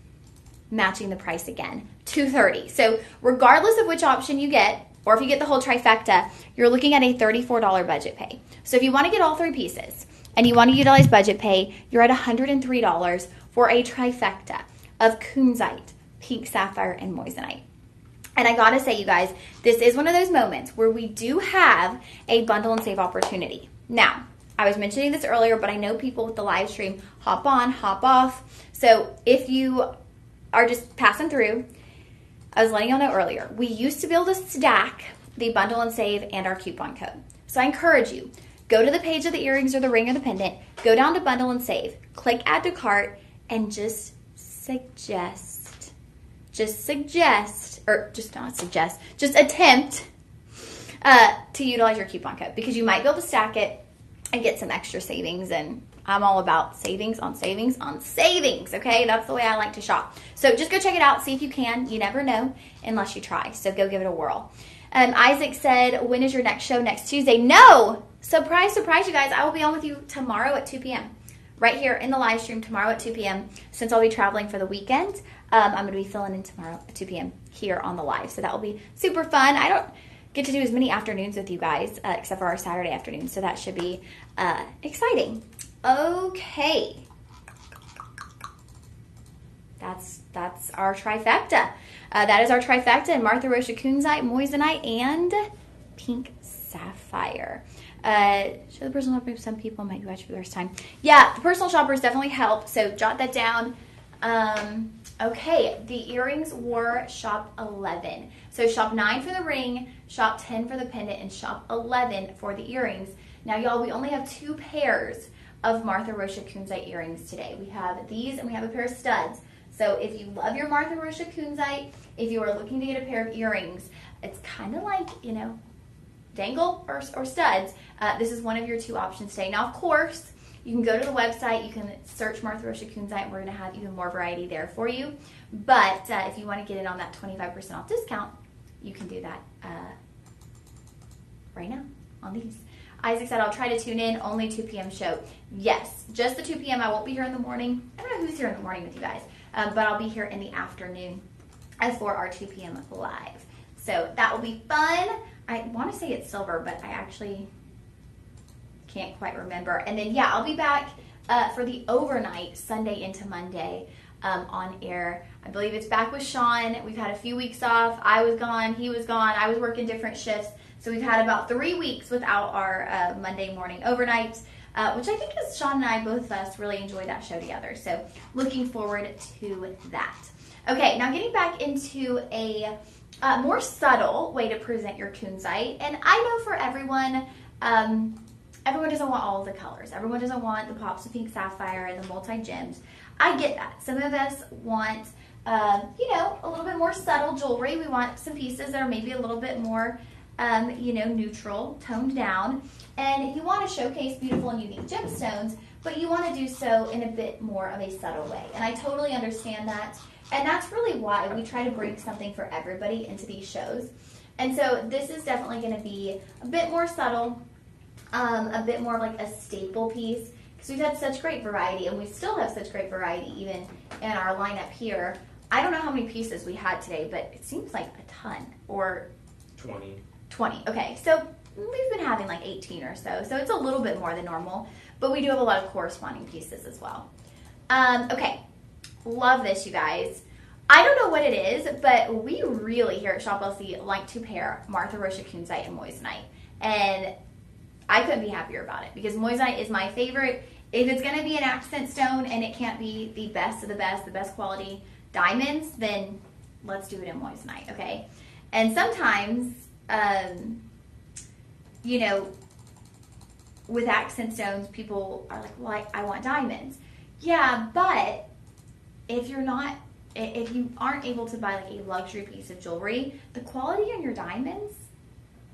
Matching the price again, $230. So regardless of which option you get, or if you get the whole trifecta, you're looking at a $34 budget pay. So if you want to get all three pieces and you want to utilize budget pay, you're at $103 for a trifecta of kunzite, pink sapphire, and moissanite. And I gotta say, you guys, this is one of those moments where we do have a bundle and save opportunity. Now, I was mentioning this earlier, but I know people with the live stream hop on, hop off. So if you are just passing through, I was letting y'all know earlier, we used to be able to stack the bundle and save and our coupon code. So I encourage you, go to the page of the earrings or the ring or the pendant, go down to bundle and save, click add to cart, and just attempt to utilize your coupon code because you might be able to stack it and get some extra savings, and I'm all about savings on savings on savings, okay? That's the way I like to shop. So just go check it out, see if you can. You never know unless you try, so go give it a whirl. Isaac said, when is your next show? Next Tuesday? No! Surprise, surprise, you guys. I will be on with you tomorrow at 2 p.m. right here in the live stream tomorrow at 2 p.m. Since I'll be traveling for the weekend, I'm going to be filling in tomorrow at 2 p.m. here on the live, so that will be super fun. I don't get to do as many afternoons with you guys, except for our Saturday afternoon, so that should be exciting. Okay. That's our trifecta. That is our trifecta in Martha Rocha Kunzite, moissanite, and pink sapphire. Show the personal shopper. Some people might be watching for the first time. Yeah, the personal shoppers definitely help, so jot that down. Okay, the earrings were shop 11. So shop 9 for the ring, shop 10 for the pendant, and shop 11 for the earrings. Now, y'all, we only have 2 pairs of Martha Rocha Kunzite earrings today. We have these and we have a pair of studs. So if you love your Martha Rocha Kunzite, if you are looking to get a pair of earrings, it's kind of like, you know, dangle or studs. This is one of your 2 options today. Now, of course, you can go to the website, you can search Martha Rocha Kunzite, and we're going to have even more variety there for you. But if you want to get in on that 25% off discount, you can do that right now on these. Isaac said, I'll try to tune in, only 2 p.m. show. Yes, just the 2 p.m. I won't be here in the morning. I don't know who's here in the morning with you guys, but I'll be here in the afternoon for our 2 p.m. live. So that will be fun. I want to say it's silver, but I actually can't quite remember. And then, yeah, I'll be back for the overnight, Sunday into Monday, on air. I believe it's back with Sean. We've had a few weeks off. I was gone. He was gone. I was working different shifts. So we've had about 3 weeks without our Monday morning overnights, which I think is Sean and I, both of us, really enjoy that show together. So looking forward to that. Okay, now getting back into a more subtle way to present your kunzite. And I know for everyone, everyone doesn't want all of the colors. Everyone doesn't want the pops of pink sapphire and the multi-gems. I get that. Some of us want, you know, a little bit more subtle jewelry. We want some pieces that are maybe a little bit more, you know, neutral, toned down. And you want to showcase beautiful and unique gemstones, but you want to do so in a bit more of a subtle way. And I totally understand that. And that's really why we try to bring something for everybody into these shows. And so this is definitely going to be a bit more subtle, a bit more like a staple piece, because we've had such great variety, and we still have such great variety even in our lineup here. I don't know how many pieces we had today, but it seems like a ton, or 20. 20, okay. So we've been having like 18 or so, so it's a little bit more than normal, but we do have a lot of corresponding pieces as well. Okay, love this, you guys. I don't know what it is, but we really here at Shop LC like to pair Martha Rocha Kunzite and moissanite, and I couldn't be happier about it because moissanite is my favorite. If it's going to be an accent stone and it can't be the best of the best quality diamonds, then let's do it in moissanite, okay? And sometimes, you know, with accent stones, people are like, well, I want diamonds. Yeah, but if you're not if you aren't able to buy like a luxury piece of jewelry, the quality on your diamonds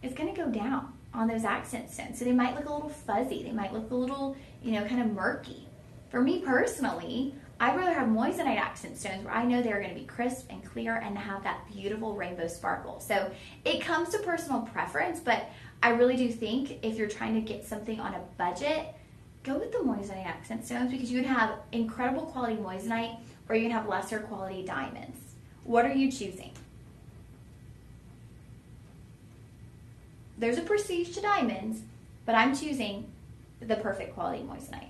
is going to go down on those accent stones. So they might look a little fuzzy. They might look a little, kind of murky. For me personally, I'd rather have moissanite accent stones where I know they're going to be crisp and clear and have that beautiful rainbow sparkle. So it comes to personal preference, but I really do think if you're trying to get something on a budget, go with the moissanite accent stones, because you can have incredible quality moissanite or you can have lesser quality diamonds. What are you choosing? There's a prestige to diamonds, but I'm choosing the perfect quality moissanite.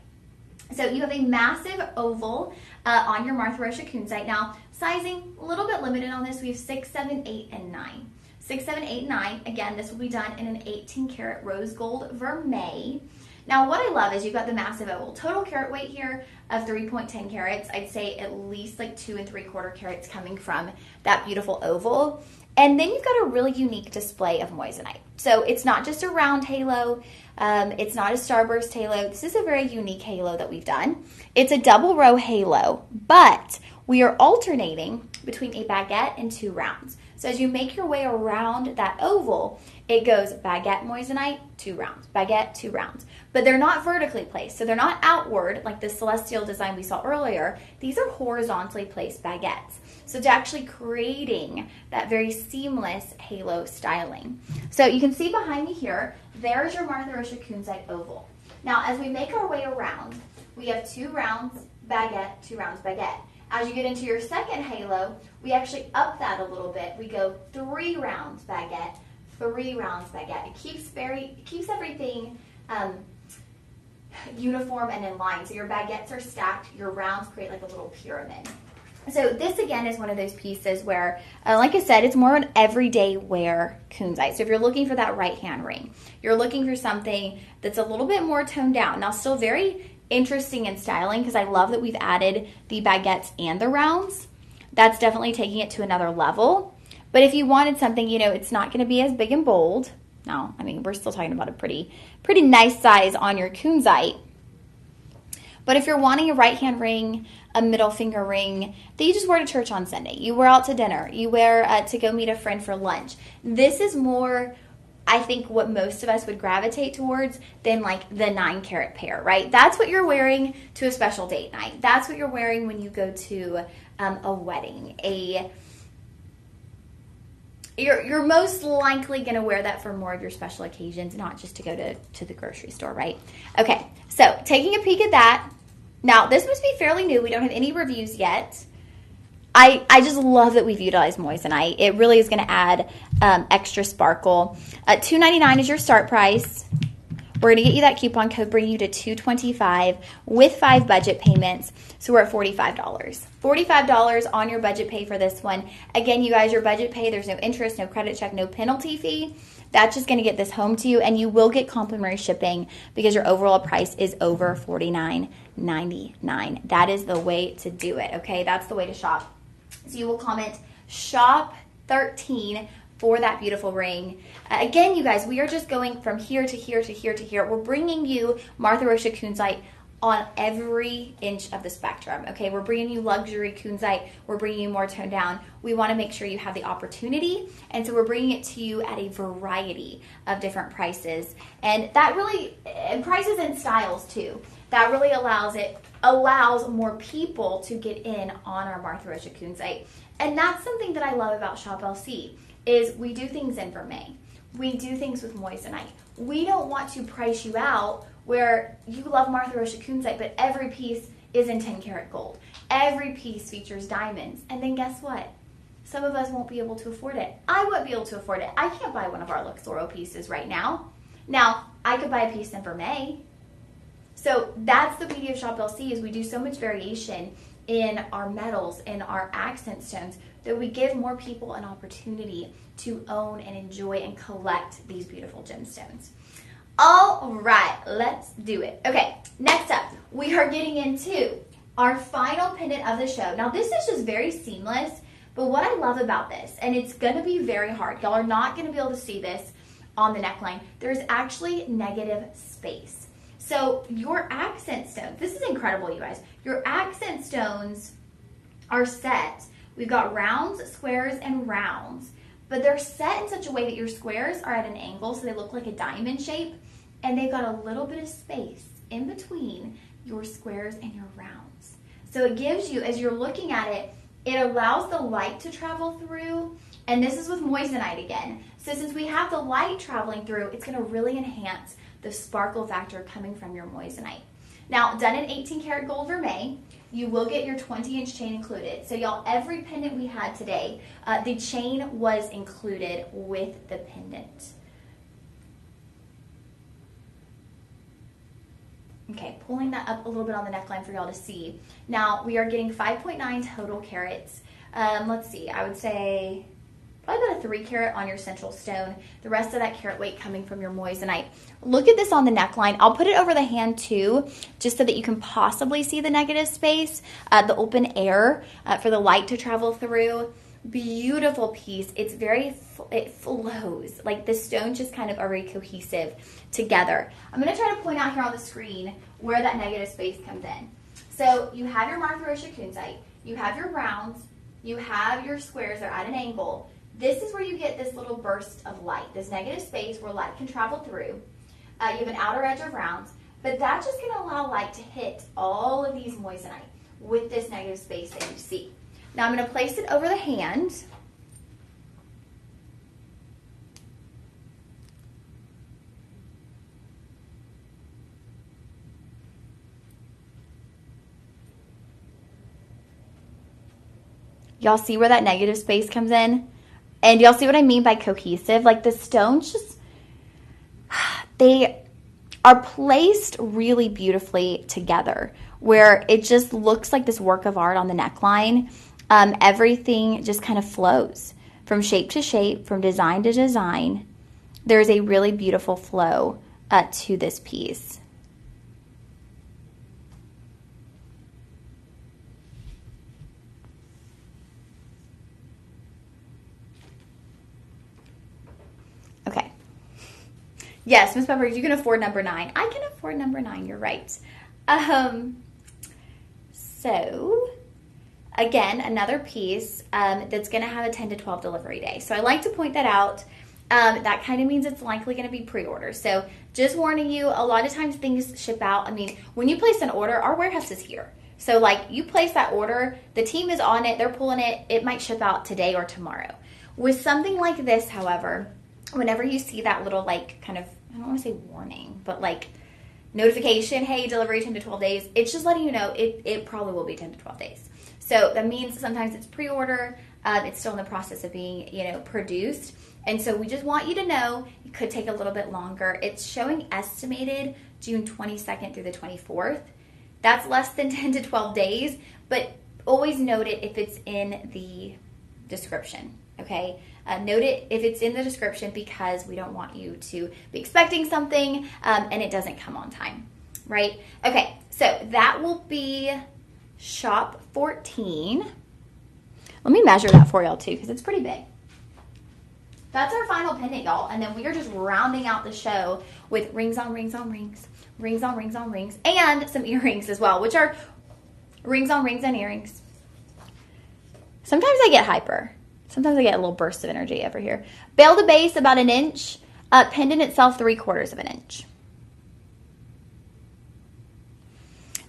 So you have a massive oval on your Martha Rocha Kunzite. Now, sizing, a little bit limited on this. We have 6, 7, 8, and 9. 6, 7, 8, 9. Again, this will be done in an 18 karat rose gold vermeil. Now, what I love is you've got the massive oval. Total carat weight here of 3.10 carats. I'd say at least like 2 3/4 carats coming from that beautiful oval. And then you've got a really unique display of moissanite. So it's not just a round halo. It's not a starburst halo. This is a very unique halo that we've done. It's a double row halo, but we are alternating between a baguette and 2 rounds. So as you make your way around that oval, it goes baguette moissanite, 2 rounds, baguette, 2 rounds. But they're not vertically placed, so they're not outward like the celestial design we saw earlier. These are horizontally placed baguettes. So it's actually creating that very seamless halo styling. So you can see behind me here, there's your Martha Rocha Kunzite oval. Now, as we make our way around, we have 2 rounds baguette, 2 rounds baguette. As you get into your second halo, we actually up that a little bit. We go 3 rounds baguette, 3 rounds baguette. It keeps everything uniform and in line. So your baguettes are stacked, your rounds create like a little pyramid. So this again is one of those pieces where, like I said, it's more an everyday wear kunzite. So if you're looking for that right hand ring, you're looking for something that's a little bit more toned down. Now still very interesting in styling, because I love that we've added the baguettes and the rounds. That's definitely taking it to another level. But if you wanted something, it's not going to be as big and bold. Now, I mean, we're still talking about a pretty nice size on your kunzite. But if you're wanting a right hand ring, a middle finger ring that you just wear to church on Sunday, you wear out to dinner, you wear to go meet a friend for lunch, this is more, I think, what most of us would gravitate towards than like the 9 carat pair, right? That's what you're wearing to a special date night. That's what you're wearing when you go to a wedding. You're most likely going to wear that for more of your special occasions, not just to go to the grocery store, right? Okay, so taking a peek at that. Now, this must be fairly new. We don't have any reviews yet. I just love that we've utilized moissanite. It really is going to add extra sparkle. $2.99 is your start price. We're going to get you that coupon code, bring you to $225 with 5 budget payments. So we're at $45. $45 on your budget pay for this one. Again, you guys, your budget pay, there's no interest, no credit check, no penalty fee. That's just going to get this home to you, and you will get complimentary shipping because your overall price is over $49.99. That is the way to do it, okay? That's the way to shop. So you will comment shop 13 for that beautiful ring. Again, you guys, we are just going from here to here to here to here. We're bringing you Martha Rocha Kunzite on every inch of the spectrum, okay? We're bringing you luxury kunzite. We're bringing you more toned down. We want to make sure you have the opportunity, and so we're bringing it to you at a variety of different prices. And that really, and prices and styles too, that really allows more people to get in on our Martha Rocha Kunzite. And that's something that I love about Shop LC, is we do things in vermeil. We do things with moissanite. We don't want to price you out where you love Martha Rocha Kunzite, but every piece is in 10 karat gold. Every piece features diamonds. And then guess what? Some of us won't be able to afford it. I wouldn't be able to afford it. I can't buy one of our Luxoro pieces right now. Now, I could buy a piece in vermeil. So that's the beauty of Shop LC, is we do so much variation in our metals, in our accent stones, that we give more people an opportunity to own and enjoy and collect these beautiful gemstones. All right, let's do it. Okay, next up, we are getting into our final pendant of the show. Now, this is just very seamless, but what I love about this, and it's going to be very hard, y'all are not going to be able to see this on the neckline, there's actually negative space. So your accent stones, this is incredible, you guys. Your accent stones are set We've got rounds, squares, and rounds, but they're set in such a way that your squares are at an angle, so they look like a diamond shape, and they've got a little bit of space in between your squares and your rounds. So it gives you, as you're looking at it, it allows the light to travel through, and this is with moissanite again. So since we have the light traveling through, it's gonna really enhance the sparkle factor coming from your moissanite. Now, done in 18 karat gold vermeil, you will get your 20-inch chain included. So y'all, every pendant we had today, the chain was included with the pendant. Okay, pulling that up a little bit on the neckline for y'all to see. Now, we are getting 5.9 total carats. Let's see, I would say probably about a 3 carat on your central stone. The rest of that carat weight coming from your moissanite. Look at this on the neckline. I'll put it over the hand too, just so that you can possibly see the negative space, the open air for the light to travel through. Beautiful piece. It's it flows. Like the stones just kind of are very cohesive together. I'm going to try to point out here on the screen where that negative space comes in. So you have your Martha Rocha Kunzite, you have your rounds, you have your squares that are at an angle. This is where you get this little burst of light, this negative space where light can travel through. You have an outer edge of rounds, but that's just going to allow light to hit all of these moissanite with this negative space that you see. Now I'm going to place it over the hand. Y'all see where that negative space comes in? And y'all see what I mean by cohesive? Like the stones just, they are placed really beautifully together where it just looks like this work of art on the neckline. Everything just kind of flows from shape to shape, from design to design. There's a really beautiful flow to this piece. Okay. Yes, Miss Pepper, you can afford number 9. I can afford number 9, you're right. So, again, another piece that's going to have a 10 to 12 delivery day. So I like to point that out. That kind of means it's likely going to be pre-order. So just warning you, a lot of times things ship out. I mean, when you place an order, our warehouse is here. So like you place that order, the team is on it, they're pulling it, it might ship out today or tomorrow. With something like this, however, whenever you see that little like kind of, I don't want to say warning, but like notification, hey, delivery 10 to 12 days, it's just letting you know it probably will be 10 to 12 days. So that means sometimes it's pre-order, it's still in the process of being, produced. And so we just want you to know it could take a little bit longer. It's showing estimated June 22nd through the 24th. That's less than 10 to 12 days, but always note it if it's in the description, okay? Note it if it's in the description because we don't want you to be expecting something and it doesn't come on time, right? Okay, so that will be shop 14. Let me measure that for y'all too because it's pretty big. That's our final pendant, y'all, and then we are just rounding out the show with rings on rings on rings, rings on rings on rings, and some earrings as well, which are rings on rings and earrings. Sometimes I get hyper. Sometimes I get a little burst of energy over here. Bail to base, about 1 inch. Pendant itself, 3/4 of an inch.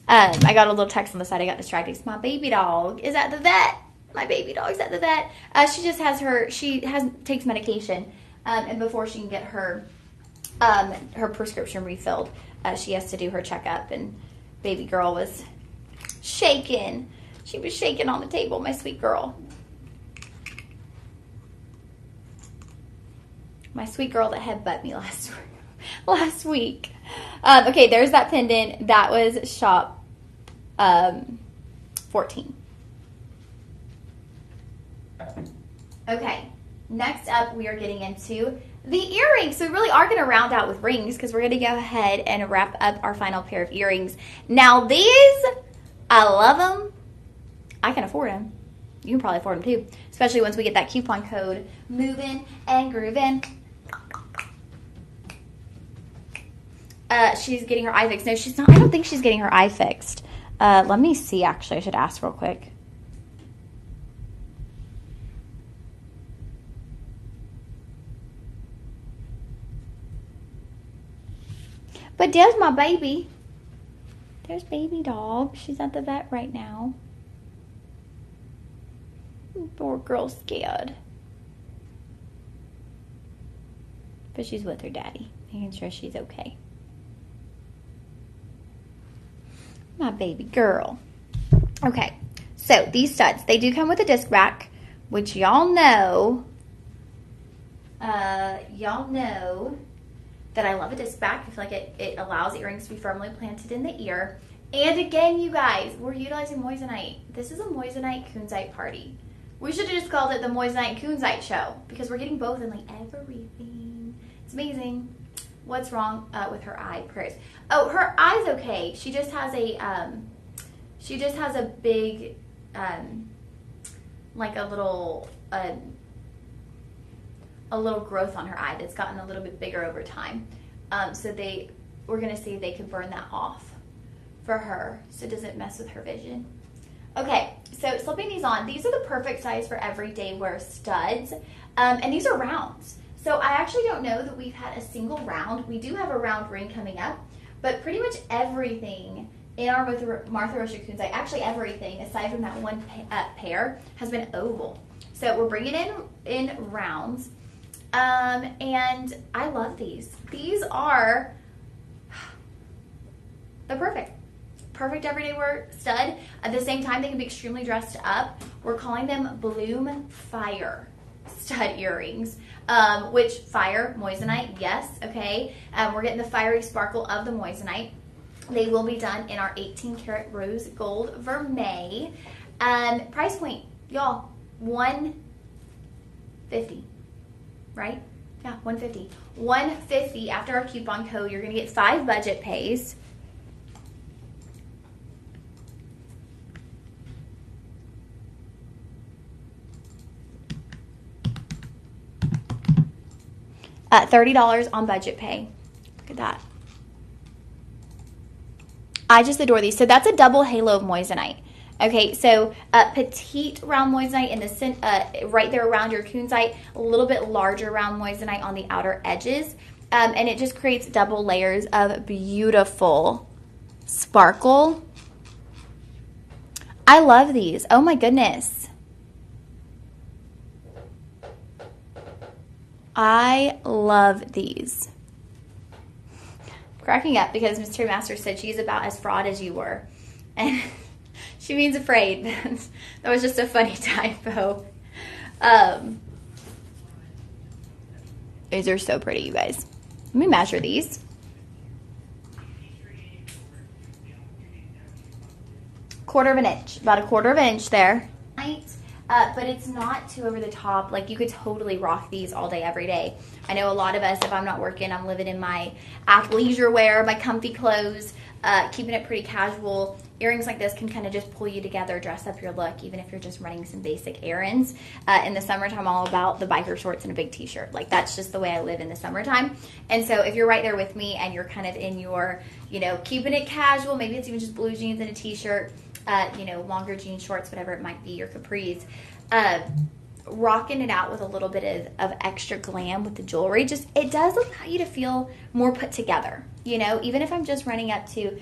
I got a little text on the side. I got distracted. My baby dog is at the vet. My baby dog's at the vet. She just takes medication, and before she can get her prescription refilled, she has to do her checkup. And baby girl was shaking. She was shaking on the table. My sweet girl. My sweet girl that headbutted me last week. Okay, there's that pendant. That was shop 14. Okay, next up we are getting into the earrings. So we really are going to round out with rings because we're going to go ahead and wrap up our final pair of earrings. Now these, I love them. I can afford them. You can probably afford them too, especially once we get that coupon code moving and grooving. She's getting her eye fixed. No, she's not. I don't think she's getting her eye fixed. Let me see, actually. I should ask real quick. But there's my baby. There's baby dog. She's at the vet right now. Poor girl's scared. But she's with her daddy, making sure she's okay. My baby girl. Okay, so these studs, they do come with a disc back, which y'all know that I love a disc back. I feel like it allows earrings to be firmly planted in the ear. And again, you guys, we're utilizing moissanite. This is a moissanite kunzite party. We should have just called it the moissanite kunzite show because we're getting both in like everything. It's amazing. What's wrong with her eye? Prayers. Oh, her eye's okay. She just has a big, like a little growth on her eye that's gotten a little bit bigger over time. So we're gonna see if they could burn that off for her so it doesn't mess with her vision. Okay, so slipping these on. These are the perfect size for everyday wear studs, and these are rounds. So I actually don't know that we've had a single round. We do have a round ring coming up, but pretty much everything in our Martha Rocha Kunzite, actually everything aside from that one pair, has been oval. So we're bringing in rounds, and I love these. These are the perfect everyday wear stud. At the same time, they can be extremely dressed up. We're calling them Bloom Fire stud earrings, which fire, moissanite, yes, okay. We're getting the fiery sparkle of the moissanite. They will be done in our 18 karat rose gold vermeil. Price point, y'all, $150, right? Yeah, $150. $150 after our coupon code. You're gonna get 5 budget pays. $30 on budget pay. Look at that. I just adore these. So that's a double halo of moissanite. Okay, so petite round moissanite in the right there around your kunzite, a little bit larger round moissanite on the outer edges, and it just creates double layers of beautiful sparkle. I love these. Oh my goodness. I love these. Cracking up because Mystery Master said she's about as fraud as you were. And she means afraid. That was just a funny typo. These are so pretty, you guys. Let me measure these. Quarter of an inch. About a quarter of an inch there. But it's not too over the top. Like, you could totally rock these all day, every day. I know a lot of us, if I'm not working, I'm living in my athleisure wear, my comfy clothes, keeping it pretty casual. Earrings like this can kind of just pull you together, dress up your look, even if you're just running some basic errands. In the summertime, I'm all about the biker shorts and a big t-shirt. Like, that's just the way I live in the summertime. And so if you're right there with me and you're kind of in your, keeping it casual, maybe it's even just blue jeans and a t-shirt, longer jean shorts, whatever it might be, your capris, rocking it out with a little bit of extra glam with the jewelry, it does allow you to feel more put together, even if I'm just running up to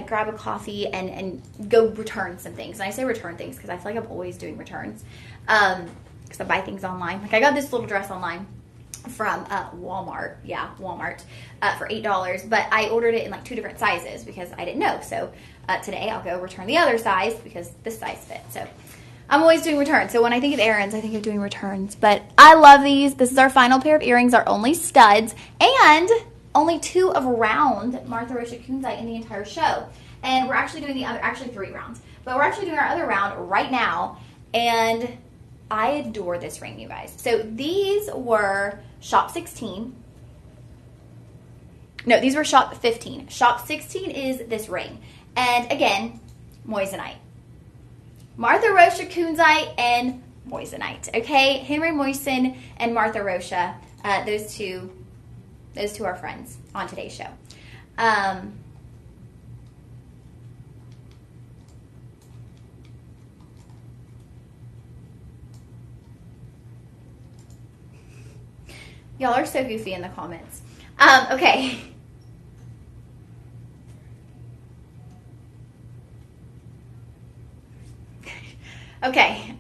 grab a coffee and go return some things. And I say return things because I feel like I'm always doing returns, because I buy things online. Like, I got this little dress online from Walmart, for $8, but I ordered it in like 2 different sizes because I didn't know. So today I'll go return the other size because this size fit. So I'm always doing returns. So when I think of errands, I think of doing returns. But I love these. This is our final pair of earrings, our only studs, and only 2 of round Martha Rocha Kunzite in the entire show. And we're actually doing actually 3 rounds, but we're actually doing our other round right now. And I adore this ring, you guys. So these were shop 16. No, these were shop 15. Shop 16 is this ring. And again, moissanite. Martha Rocha Kunzite and moissanite. Okay, Henry Moissan and Martha Rocha. Those two are friends on today's show. Y'all are so goofy in the comments. Okay. Okay.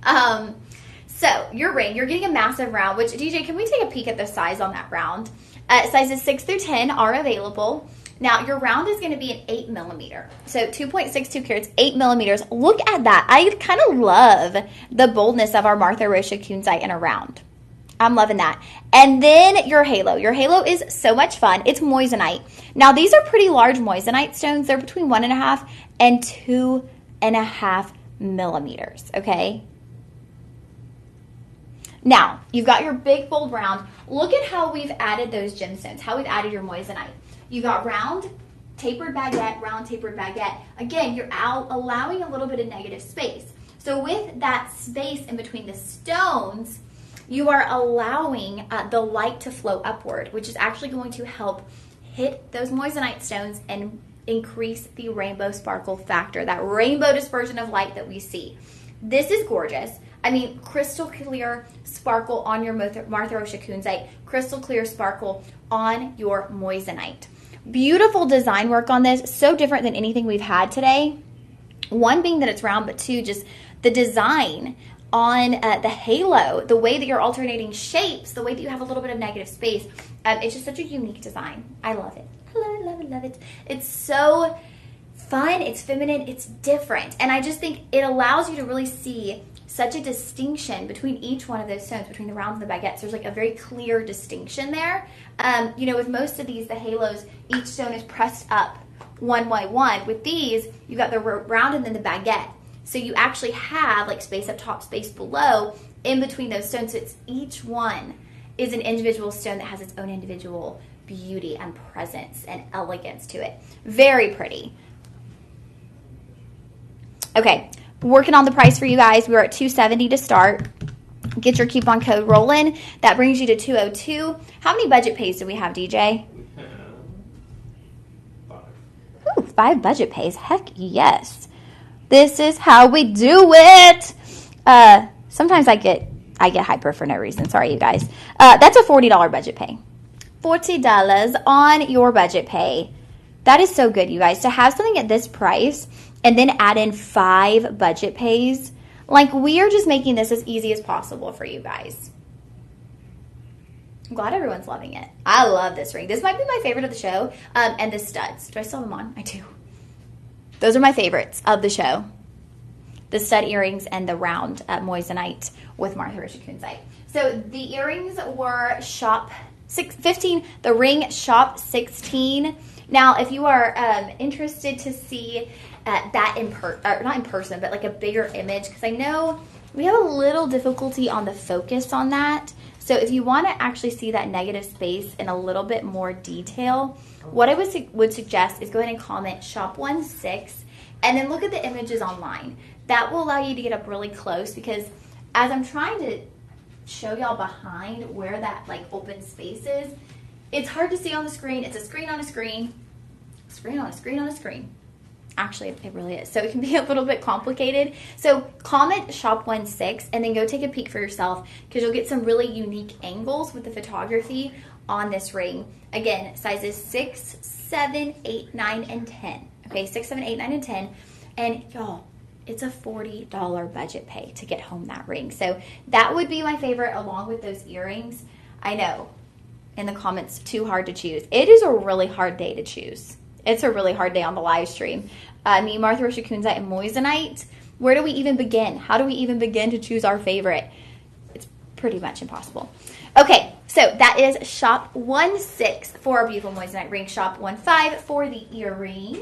So your ring, you're getting a massive round, which DJ, can we take a peek at the size on that round? Sizes 6 through 10 are available. Now your round is going to be an 8 millimeter. So 2.62 carats, 8 millimeters. Look at that. I kind of love the boldness of our Martha Rocha Kunzite in a round. I'm loving that. And then your halo. Your halo is so much fun. It's moissanite. Now these are pretty large moissanite stones. They're between 1.5 and 2.5 millimeters. Okay. Now, you've got your big bold round. Look at how we've added those gemstones, how we've added your moissanite. You got round, tapered baguette, round, tapered baguette. Again, you're allowing a little bit of negative space. So with that space in between the stones, you are allowing the light to flow upward, which is actually going to help hit those moissanite stones and increase the rainbow sparkle factor, that rainbow dispersion of light that we see. This is gorgeous. I mean, crystal clear sparkle on your Martha Rocha Kunzite, crystal clear sparkle on your moissanite. Beautiful design work on this, so different than anything we've had today. One being that it's round, but two, just the design on the halo, the way that you're alternating shapes, the way that you have a little bit of negative space. It's just such a unique design. I love it. I love it, love it, love it. It's so fun, it's feminine, it's different. And I just think it allows you to really see such a distinction between each one of those stones, between the rounds and the baguettes. There's like a very clear distinction there. You know, with most of these, the halos, each stone is pressed up one by one. With these, you've got the round and then the baguette. So you actually have like space up top, space below, in between those stones. So it's each one is an individual stone that has its own individual beauty and presence and elegance to it. Very pretty. Okay, working on the price for you guys. We're at $270 to start. Get your coupon code rolling. That brings you to $202. How many budget pays do we have, DJ? We have 5. Ooh, 5 budget pays. Heck yes. This is how we do it. Sometimes I get hyper for no reason. Sorry, you guys. That's a $40 budget pay. $40 on your budget pay. That is so good, you guys. To have something at this price and then add in 5 budget pays, like, we are just making this as easy as possible for you guys. I'm glad everyone's loving it. I love this ring. This might be my favorite of the show. And the studs. Do I still have them on? I do. Those are my favorites of the show. The stud earrings and the round moissanite with Martha Rocha Kunzite. So the earrings were shop 15, the ring shop 16. Now, if you are interested to see that not in person, but like a bigger image, because I know we have a little difficulty on the focus on that. So if you want to actually see that negative space in a little bit more detail, what I would suggest is go ahead and comment shop 16 and then look at the images online. That will allow you to get up really close, because as I'm trying to show y'all behind where that like open space is, it's hard to see on the screen. It's a screen on a screen, screen on a screen on a screen. Actually, it really is. So it can be a little bit complicated. So comment shop 16 and then go take a peek for yourself, because you'll get some really unique angles with the photography on this ring. Again, sizes 6, 7, 8, 9, and 10. Okay, 6, 7, 8, 9, and 10. And y'all, it's a $40 budget pay to get home that ring. So that would be my favorite, along with those earrings. I know, in the comments, too hard to choose. It is a really hard day to choose. It's a really hard day on the live stream. Me, Martha Rocha Kunzite, and moissanite. Where do we even begin? How do we even begin to choose our favorite? It's pretty much impossible. Okay, so that is shop 16 for our beautiful moissanite ring. Shop 15 for the earrings.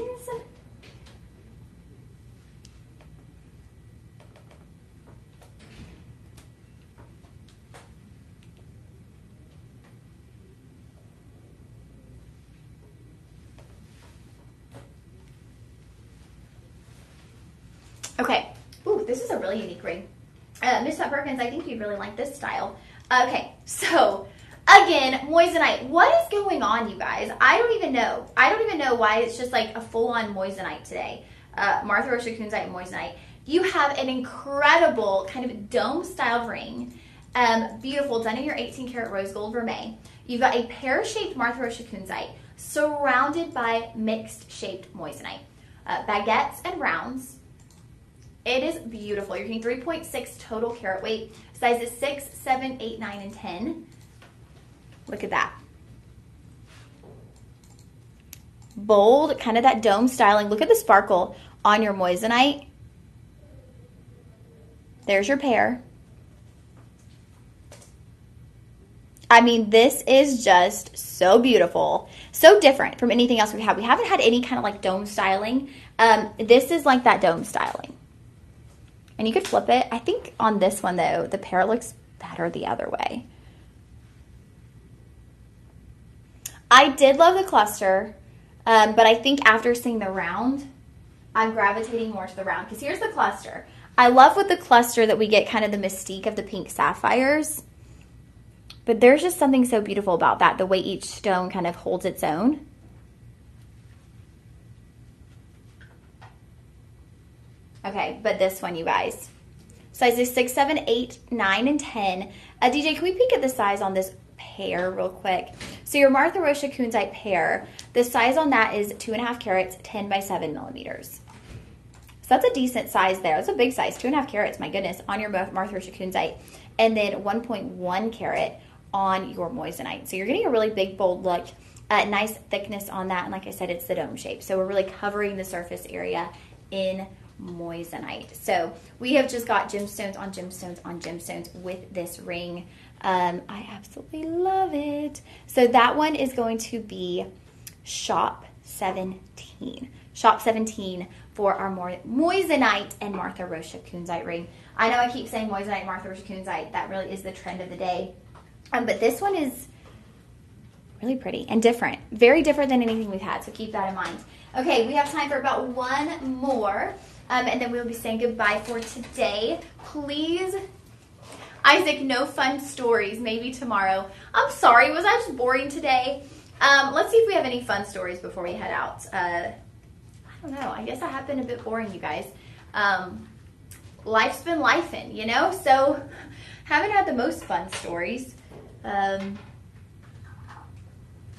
Okay. Ooh, this is a really unique ring. Miss Pat Perkins, I think you'd really like this style. Okay, so again, moissanite. What is going on, you guys? I don't even know. I don't even know why it's just like a full-on moissanite today. Martha Rocha Kunzite and moissanite. You have an incredible kind of dome-style ring. Beautiful, done in your 18-karat rose gold vermeil. You've got a pear-shaped Martha Rocha Kunzite surrounded by mixed-shaped moissanite. Baguettes and rounds It is beautiful. You're getting 3.6 total carat weight. Sizes 6, 7, 8, 9, and 10. Look at that. Bold, kind of that dome styling. Look at the sparkle on your moissanite. There's your pair. I mean, this is just so beautiful. So different from anything else we've had. We haven't had any kind of like dome styling. This is like that dome styling. And you could flip it. I think on this one, though, the pair looks better the other way. I did love the cluster, but I think after seeing the round, I'm gravitating more to the round. Because here's the cluster. I love with the cluster that we get kind of the mystique of the pink sapphires. But there's just something so beautiful about that, the way each stone kind of holds its own. Okay, but this one, you guys. Sizes 6, 7, 8, 9, and 10. DJ, can we peek at the size on this pair real quick? So your Martha Rocha Kunzite pair, the size on that is 2.5 carats, 10 by 7 millimeters. So that's a decent size there. That's a big size, 2.5 carats, my goodness, on your Martha Rocha Kunzite. And then 1.1 carat on your moissanite. So you're getting a really big, bold look, nice thickness on that. And like I said, it's the dome shape. So we're really covering the surface area in moissanite. So we have just got gemstones on gemstones on gemstones with this ring. I absolutely love it. So that one is going to be shop 17. Shop 17 for our moissanite and Martha Rocha Kunzite ring. I know I keep saying moissanite and Martha Rocha Kunzite. That really is the trend of the day. But this one is really pretty and different. Very different than anything we've had, so keep that in mind. Okay, we have time for about one more, and then we'll be saying goodbye for today. Please, Isaac, no fun stories, maybe tomorrow. I'm sorry, was I just boring today? Let's see if we have any fun stories before we head out. I don't know, I guess I have been a bit boring, you guys. Life's been lifing, you know? So, haven't had the most fun stories.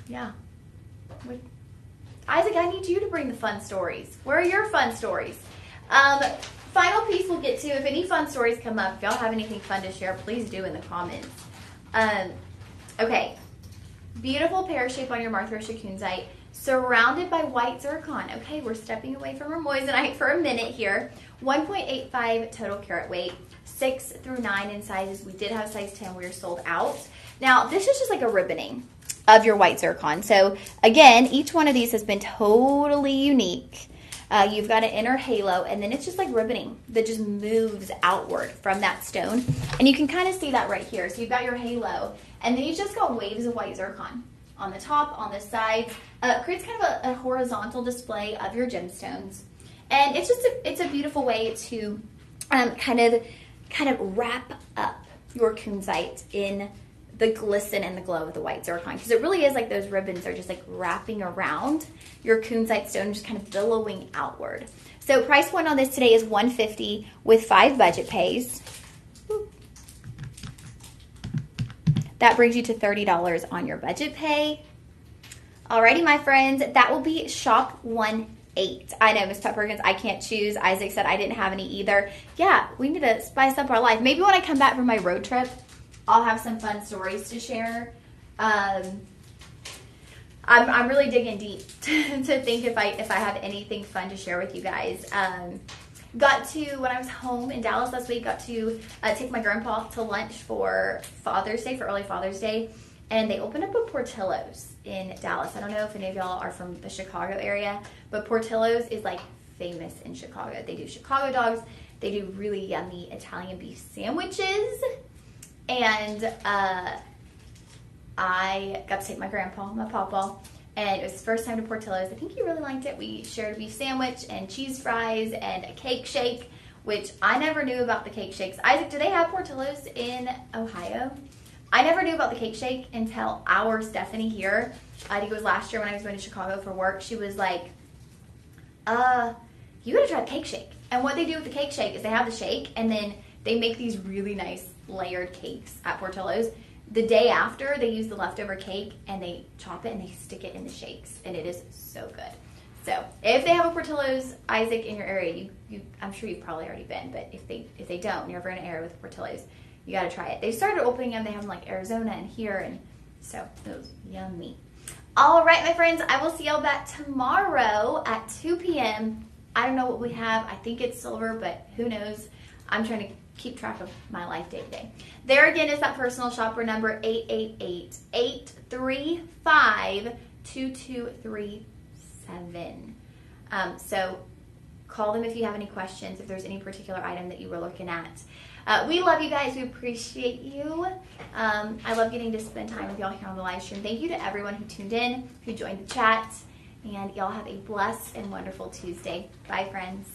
Yeah. Isaac, I need you to bring the fun stories. Where are your fun stories? Final piece we'll get to. If any fun stories come up, if y'all have anything fun to share, please do in the comments. Okay. Beautiful pear shape on your Martha Rocha Kunzite, surrounded by white zircon. Okay, we're stepping away from our moissanite for a minute here. 1.85 total carat weight, 6 through 9 in sizes. We did have size 10. We are sold out. Now, this is just like a ribboning of your white zircon. So, again, each one of these has been totally unique. You've got an inner halo, and then it's just like ribboning that just moves outward from that stone. And you can kind of see that right here. So you've got your halo, and then you just got waves of white zircon on the top, on the sides. Creates kind of a horizontal display of your gemstones. And it's just it's a beautiful way to kind of wrap up your kunzite in the glisten and the glow of the white zircon, because it really is like those ribbons are just like wrapping around your kunzite stone, just kind of billowing outward. So price point on this today is $150 with 5 budget pays. That brings you to $30 on your budget pay. Alrighty, my friends, that will be shop 18. I know, Miss Perkins, I can't choose. Isaac said I didn't have any either. Yeah, we need to spice up our life. Maybe when I come back from my road trip, I'll have some fun stories to share. I'm really digging deep to think if I have anything fun to share with you guys. When I was home in Dallas last week, got to take my grandpa to lunch for Father's Day, for early Father's Day, and they opened up a Portillo's in Dallas. I don't know if any of y'all are from the Chicago area, but Portillo's is like famous in Chicago. They do Chicago dogs. They do really yummy Italian beef sandwiches. And I got to take my grandpa, my pawpaw, and it was his first time to Portillo's. I think he really liked it. We shared a beef sandwich and cheese fries and a cake shake, which I never knew about the cake shakes. Isaac, do they have Portillo's in Ohio? I never knew about the cake shake until our Stephanie here, I think it was last year when I was going to Chicago for work. She was like, you gotta try the cake shake. And what they do with the cake shake is they have the shake, and then they make these really nice layered cakes at Portillo's. The day after, they use the leftover cake and they chop it and they stick it in the shakes, and it is so good. So if they have a Portillo's, Isaac, in your area, I'm sure you've probably already been, but if they don't, and you're ever in an area with Portillo's, you got to try it. They started opening them. They have them like Arizona and here, and so it was yummy. All right, my friends, I will see y'all back tomorrow at 2 p.m. I don't know what we have. I think it's silver, but who knows? I'm trying to keep track of my life day to day. There again is that personal shopper number, 888-835-2237. So call them if you have any questions, if there's any particular item that you were looking at. We love you guys. We appreciate you. I love getting to spend time with y'all here on the live stream. Thank you to everyone who tuned in, who joined the chat, and y'all have a blessed and wonderful Tuesday. Bye, friends.